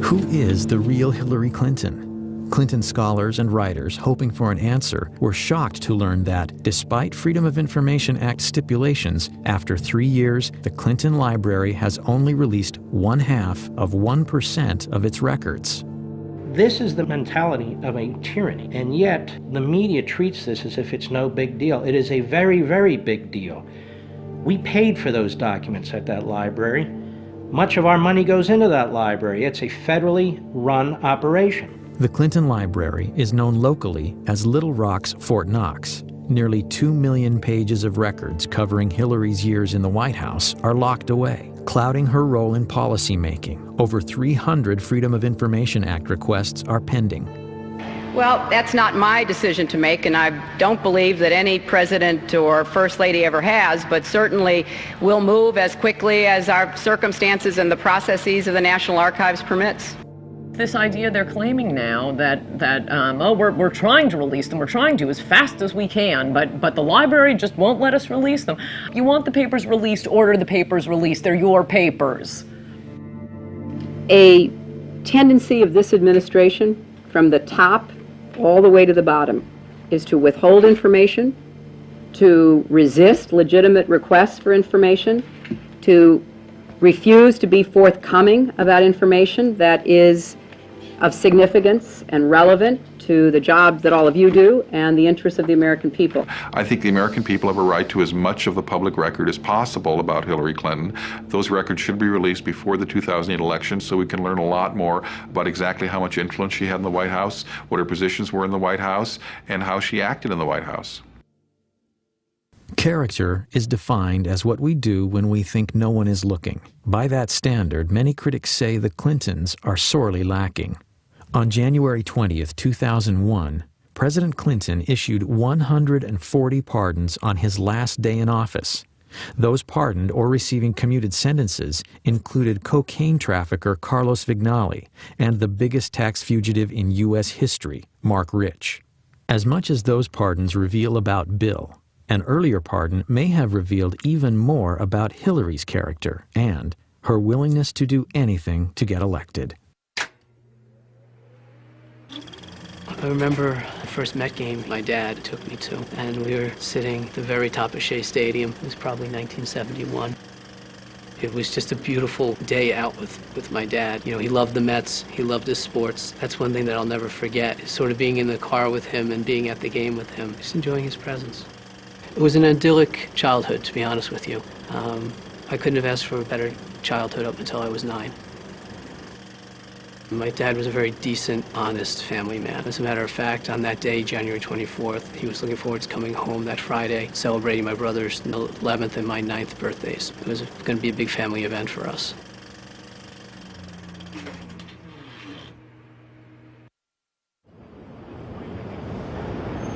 [SPEAKER 13] Who is the real Hillary Clinton? Clinton scholars and writers hoping for an answer were shocked to learn that, despite Freedom of Information Act stipulations, after 3 years, the Clinton Library has only released 0.5% of its records.
[SPEAKER 1] This is the mentality of a tyranny, and yet the media treats this as if it's no big deal. It is a very, very big deal. We paid for those documents at that library. Much of our money goes into that library. It's a federally run operation.
[SPEAKER 13] The Clinton Library is known locally as Little Rock's Fort Knox. Nearly 2 million pages of records covering Hillary's years in the White House are locked away, clouding her role in policymaking. Over 300 Freedom of Information Act requests are pending.
[SPEAKER 22] Well, that's not my decision to make, and I don't believe that any president or first lady ever has, but certainly we'll move as quickly as our circumstances and the processes of the National Archives permits.
[SPEAKER 3] This idea they're claiming now that we're trying to release them, we're trying to as fast as we can, but the library just won't let us release them. You want the papers released, order the papers released. They're your papers.
[SPEAKER 22] A tendency of this administration, from the top all the way to the bottom, is to withhold information, to resist legitimate requests for information, to refuse to be forthcoming about information that is of significance and relevant to the job that all of you do and the interests of the American people.
[SPEAKER 8] I think the American people have a right to as much of the public record as possible about Hillary Clinton. Those records should be released before the 2008 election so we can learn a lot more about exactly how much influence she had in the White House, what her positions were in the White House, and how she acted in the White House.
[SPEAKER 13] Character is defined as what we do when we think no one is looking. By that standard, many critics say the Clintons are sorely lacking. On January 20th, 2001, President Clinton issued 140 pardons on his last day in office. Those pardoned or receiving commuted sentences included cocaine trafficker Carlos Vignali and the biggest tax fugitive in U.S. history, Mark Rich. As much as those pardons reveal about Bill, an earlier pardon may have revealed even more about Hillary's character and her willingness to do anything to get elected.
[SPEAKER 9] I remember the first Met game my dad took me to, and we were sitting at the very top of Shea Stadium. It was probably 1971. It was just a beautiful day out with my dad. You know, he loved the Mets, he loved his sports. That's one thing that I'll never forget, is sort of being in the car with him and being at the game with him, just enjoying his presence. It was an idyllic childhood, to be honest with you. I couldn't have asked for a better childhood up until I was 9. My dad was a very decent, honest family man. As a matter of fact, on that day, January 24th, he was looking forward to coming home that Friday, celebrating my brother's 11th and my 9th birthdays. It was going to be a big family event for us.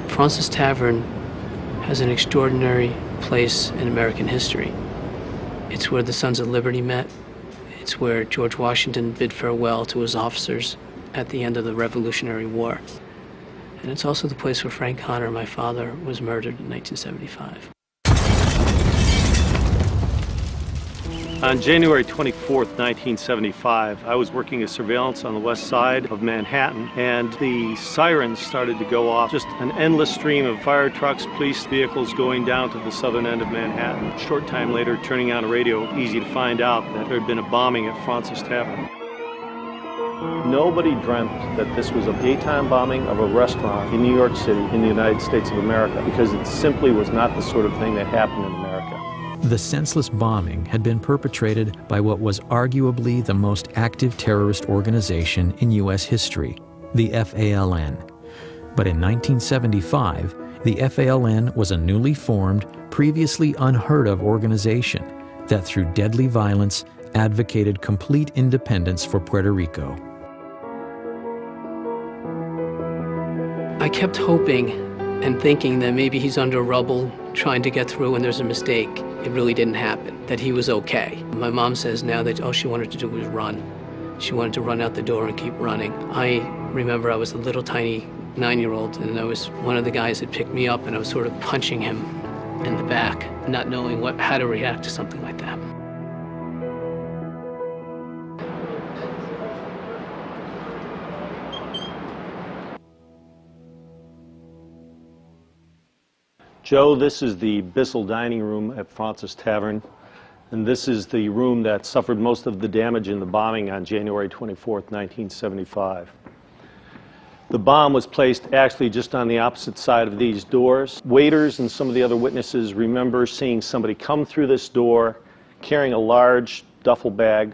[SPEAKER 9] Fraunces Tavern has an extraordinary place in American history. It's where the Sons of Liberty met. It's where George Washington bid farewell to his officers at the end of the Revolutionary War. And it's also the place where Frank Connor, my father, was murdered in 1975.
[SPEAKER 2] On January 24th, 1975, I was working as surveillance on the west side of Manhattan, and the sirens started to go off. Just an endless stream of fire trucks, police vehicles going down to the southern end of Manhattan. A short time later, turning on a radio, easy to find out that there had been a bombing at Francis Tavern. Nobody dreamt that this was a daytime bombing of a restaurant in New York City in the United States of America, because it simply was not the sort of thing that happened in America.
[SPEAKER 13] The senseless bombing had been perpetrated by what was arguably the most active terrorist organization in U.S. history, the FALN. But in 1975, the FALN was a newly formed, previously unheard of organization that through deadly violence advocated complete independence for Puerto Rico.
[SPEAKER 9] I kept hoping and thinking that maybe he's under rubble, trying to get through and there's a mistake. It really didn't happen, that he was okay. My mom says now that all she wanted to do was run. She wanted to run out the door and keep running. I remember I was a little tiny 9-year-old, and I was one of the guys that picked me up, and I was sort of punching him in the back, not knowing how to react to something like that.
[SPEAKER 2] Joe, this is the Bissell dining room at Francis Tavern, and this is the room that suffered most of the damage in the bombing on January 24th, 1975. The bomb was placed actually just on the opposite side of these doors. Waiters and some of the other witnesses remember seeing somebody come through this door carrying a large duffel bag.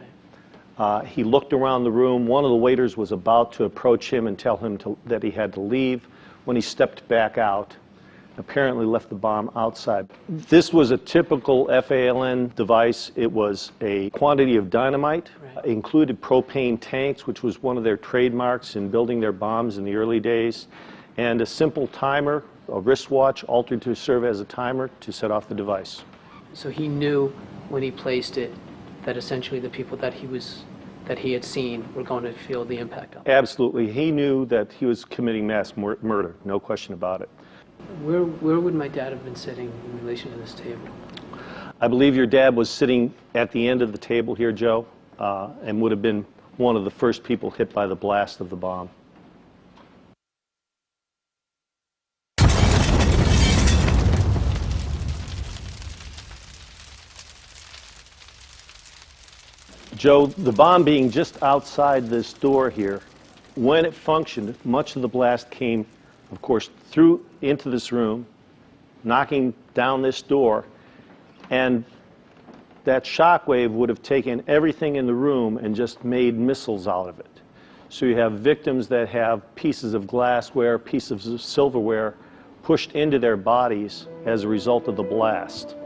[SPEAKER 2] He looked around the room. One of the waiters was about to approach him and tell him that he had to leave when he stepped back out. Apparently left the bomb outside. This was a typical FALN device. It was a quantity of dynamite, included propane tanks, which was one of their trademarks in building their bombs in the early days, and a simple timer, a wristwatch altered to serve as a timer to set off the device.
[SPEAKER 9] So he knew when he placed it that essentially the people that he had seen were going to feel the impact of it.
[SPEAKER 2] Absolutely. He knew that he was committing mass murder, no question about it.
[SPEAKER 9] Where would my dad have been sitting in relation to this table?
[SPEAKER 2] I believe your dad was sitting at the end of the table here, Joe, and would have been one of the first people hit by the blast of the bomb. Joe, the bomb being just outside this door here, when it functioned, much of the blast came, of course, through into this room, knocking down this door, and that shock wave would have taken everything in the room and just made missiles out of it. So you have victims that have pieces of glassware, pieces of silverware pushed into their bodies as a result of the blast.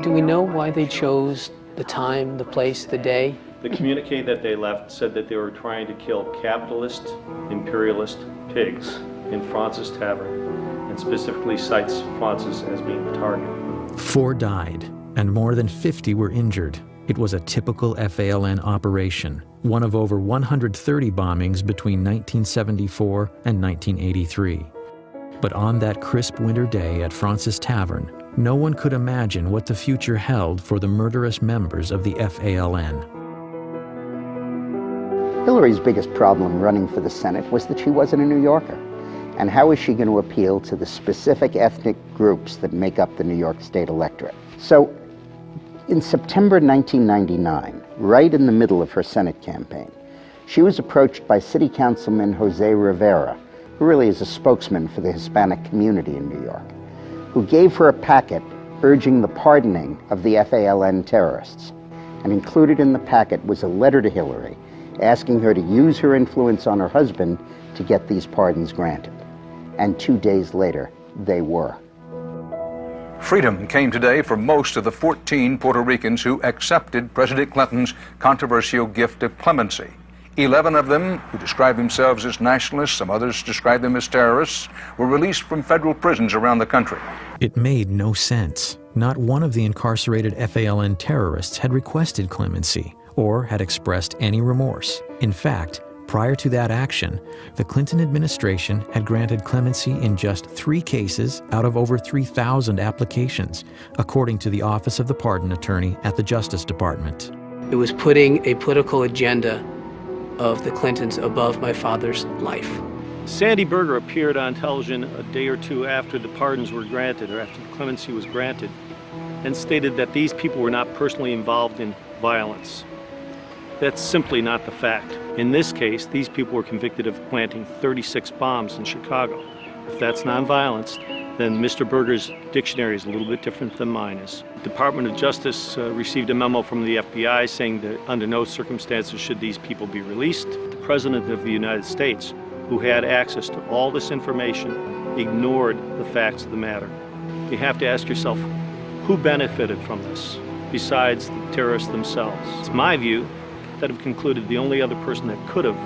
[SPEAKER 9] Do we know why they chose the time, the place, the day?
[SPEAKER 2] The communique that they left said that they were trying to kill capitalist, imperialist pigs in Francis Tavern, and specifically cites Francis as being the target. 4 died, and more than 50 were injured. It was a typical FALN operation, one of over 130 bombings between 1974 and 1983. But on that crisp winter day at Francis Tavern, no one could imagine what the future held for the murderous members of the FALN.
[SPEAKER 7] Hillary's biggest problem running for the Senate was that she wasn't a New Yorker. And how is she going to appeal to the specific ethnic groups that make up the New York State electorate? So, in September 1999, right in the middle of her Senate campaign, she was approached by City Councilman Jose Rivera, who really is a spokesman for the Hispanic community in New York, who gave her a packet urging the pardoning of the FALN terrorists. And included in the packet was a letter to Hillary asking her to use her influence on her husband to get these pardons granted. And 2 days later, they were.
[SPEAKER 11] Freedom came today for most of the 14 Puerto Ricans who accepted President Clinton's controversial gift of clemency. 11 of them, who describe themselves as nationalists, some others describe them as terrorists, were released from federal prisons around the country.
[SPEAKER 13] It made no sense. Not one of the incarcerated FALN terrorists had requested clemency or had expressed any remorse. In fact, Prior to that action, the Clinton administration had granted clemency in just 3 cases out of over 3,000 applications, according to the Office of the Pardon Attorney at the Justice Department.
[SPEAKER 9] It was putting a political agenda of the Clintons above my father's life.
[SPEAKER 2] Sandy Berger appeared on television a day or two after the pardons were granted, or after the clemency was granted, and stated that these people were not personally involved in violence. That's simply not the fact. In this case, these people were convicted of planting 36 bombs in Chicago. If that's nonviolence, then Mr. Berger's dictionary is a little bit different than mine is. The Department of Justice received a memo from the FBI saying that under no circumstances should these people be released. The President of the United States, who had access to all this information, ignored the facts of the matter. You have to ask yourself, who benefited from this besides the terrorists themselves? It's my view that have concluded the only other person that could have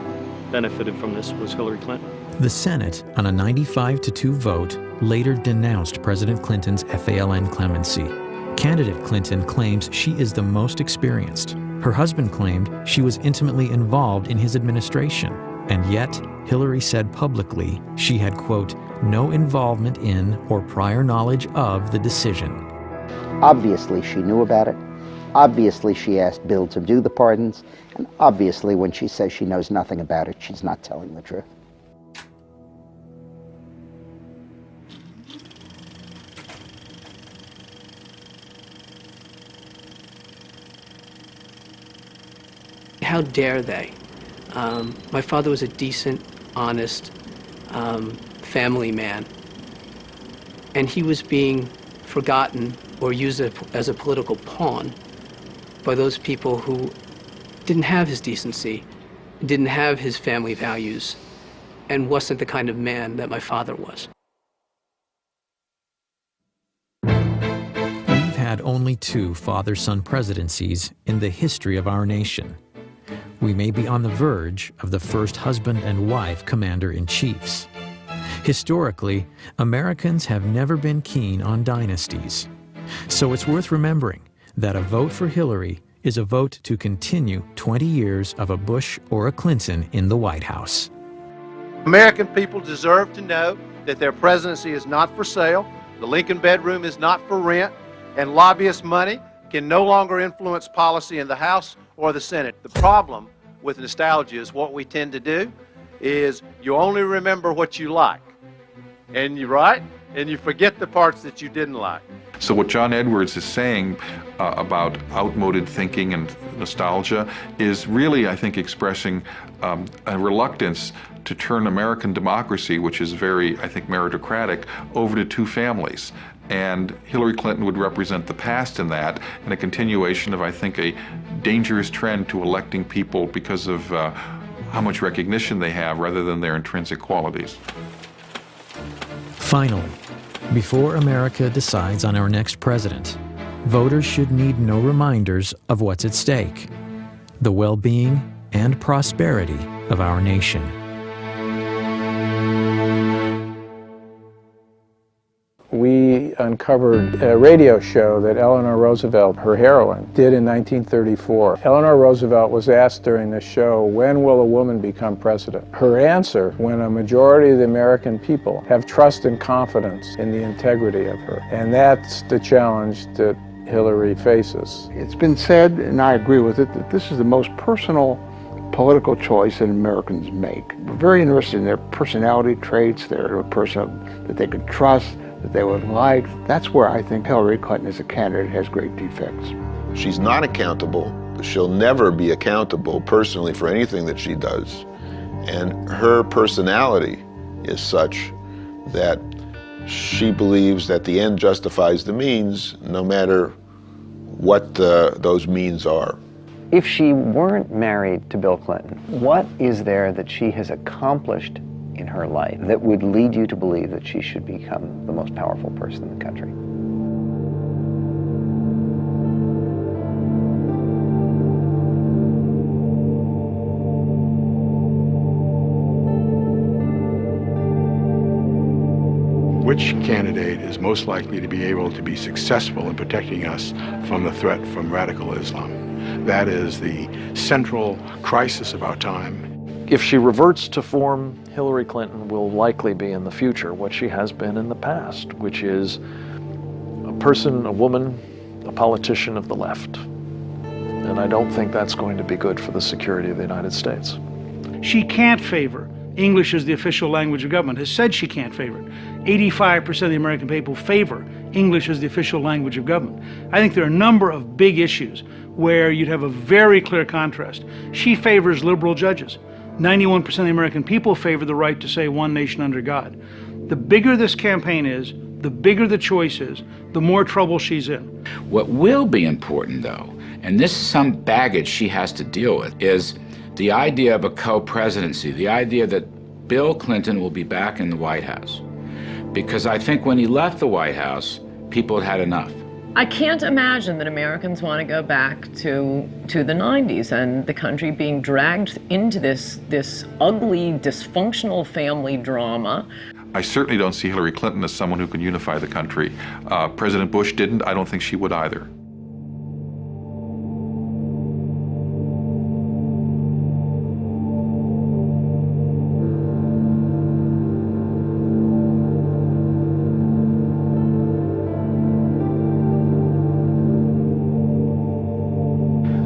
[SPEAKER 2] benefited from this was Hillary Clinton.
[SPEAKER 13] The Senate, on a 95-2 vote, later denounced President Clinton's FALN clemency. Candidate Clinton claims she is the most experienced. Her husband claimed she was intimately involved in his administration, and yet Hillary said publicly she had, quote, no involvement in or prior knowledge of the decision.
[SPEAKER 7] Obviously she knew about it. Obviously she asked Bill to do the pardons, and obviously when she says she knows nothing about it, she's not telling the truth.
[SPEAKER 9] How dare they? My father was a decent, honest family man, and he was being forgotten or used as a political pawn by those people who didn't have his decency, didn't have his family values, and wasn't the kind of man that my father was.
[SPEAKER 13] We've had only 2 father-son presidencies in the history of our nation. We may be on the verge of the first husband and wife commander-in-chiefs. Historically, Americans have never been keen on dynasties. So it's worth remembering that a vote for Hillary is a vote to continue 20 years of a Bush or a Clinton in the White House.
[SPEAKER 10] American people deserve to know that their presidency is not for sale, the Lincoln bedroom is not for rent, and lobbyist money can no longer influence policy in the House or the Senate. The problem with nostalgia is what we tend to do is you only remember what you like, and you forget the parts that you didn't like.
[SPEAKER 8] So what John Edwards is saying about outmoded thinking and nostalgia is really, I think, expressing a reluctance to turn American democracy, which is very, I think, meritocratic, over to 2 families. And Hillary Clinton would represent the past in that, and a continuation of, I think, a dangerous trend to electing people because of how much recognition they have rather than their intrinsic qualities.
[SPEAKER 13] Finally, before America decides on our next president, voters should need no reminders of what's at stake: the well-being and prosperity of our nation.
[SPEAKER 4] We uncovered a radio show that Eleanor Roosevelt, her heroine, did in 1934. Eleanor Roosevelt was asked during the show, when will a woman become president? Her answer, when a majority of the American people have trust and confidence in the integrity of her. And that's the challenge that Hillary faces.
[SPEAKER 12] It's been said, and I agree with it, that this is the most personal political choice that Americans make. We're very interested in their personality traits, their person that they could trust, that they would like. That's where I think Hillary Clinton as a candidate has great defects.
[SPEAKER 15] She's not accountable. She'll never be accountable personally for anything that she does. And her personality is such that she believes that the end justifies the means, no matter what those means are.
[SPEAKER 18] If she weren't married to Bill Clinton, what is there that she has accomplished in her life that would lead you to believe that she should become the most powerful person in the country?
[SPEAKER 6] Which candidate is most likely to be able to be successful in protecting us from the threat from radical Islam? That is the central crisis of our time.
[SPEAKER 5] If she reverts to form, Hillary Clinton will likely be in the future what she has been in the past, which is a person, a woman, a politician of the left. And I don't think that's going to be good for the security of the United States.
[SPEAKER 19] She can't favor English as the official language of government, has said she can't favor it. 85% of the American people favor English as the official language of government. I think there are a number of big issues where you'd have a very clear contrast. She favors liberal judges. 91% of the American people favor the right to say one nation under God. The bigger this campaign is, the bigger the choice is, the more trouble she's in.
[SPEAKER 20] What will be important, though, and this is some baggage she has to deal with, is the idea of a co-presidency, the idea that Bill Clinton will be back in the White House. Because I think when he left the White House, people had had enough.
[SPEAKER 3] I can't imagine that Americans want to go back to the 90s and the country being dragged into this ugly, dysfunctional family drama.
[SPEAKER 8] I certainly don't see Hillary Clinton as someone who can unify the country. President Bush didn't. I don't think she would either.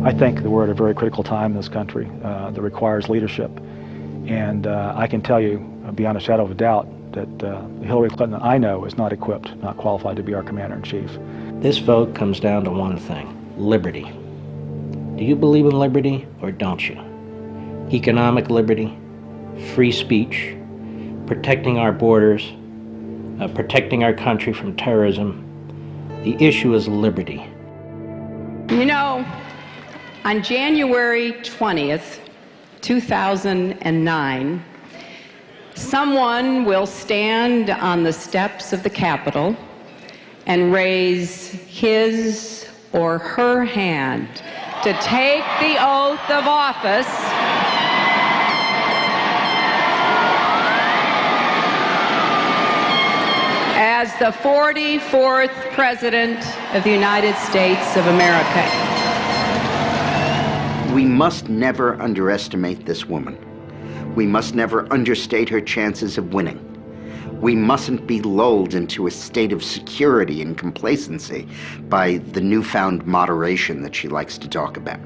[SPEAKER 17] I think that we're at a very critical time in this country that requires leadership. And I can tell you, beyond a shadow of a doubt, that Hillary Clinton I know is not equipped, not qualified to be our commander-in-chief.
[SPEAKER 1] This vote comes down to one thing: liberty. Do you believe in liberty or don't you? Economic liberty, free speech, protecting our borders, protecting our country from terrorism. The issue is liberty.
[SPEAKER 22] You know, on January 20th, 2009, someone will stand on the steps of the Capitol and raise his or her hand to take the oath of office as the 44th President of the United States of America.
[SPEAKER 7] We must never underestimate this woman. We must never understate her chances of winning. We mustn't be lulled into a state of security and complacency by the newfound moderation that she likes to talk about.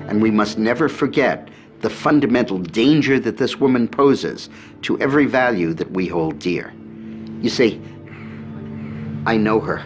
[SPEAKER 7] And we must never forget the fundamental danger that this woman poses to every value that we hold dear. You see, I know her.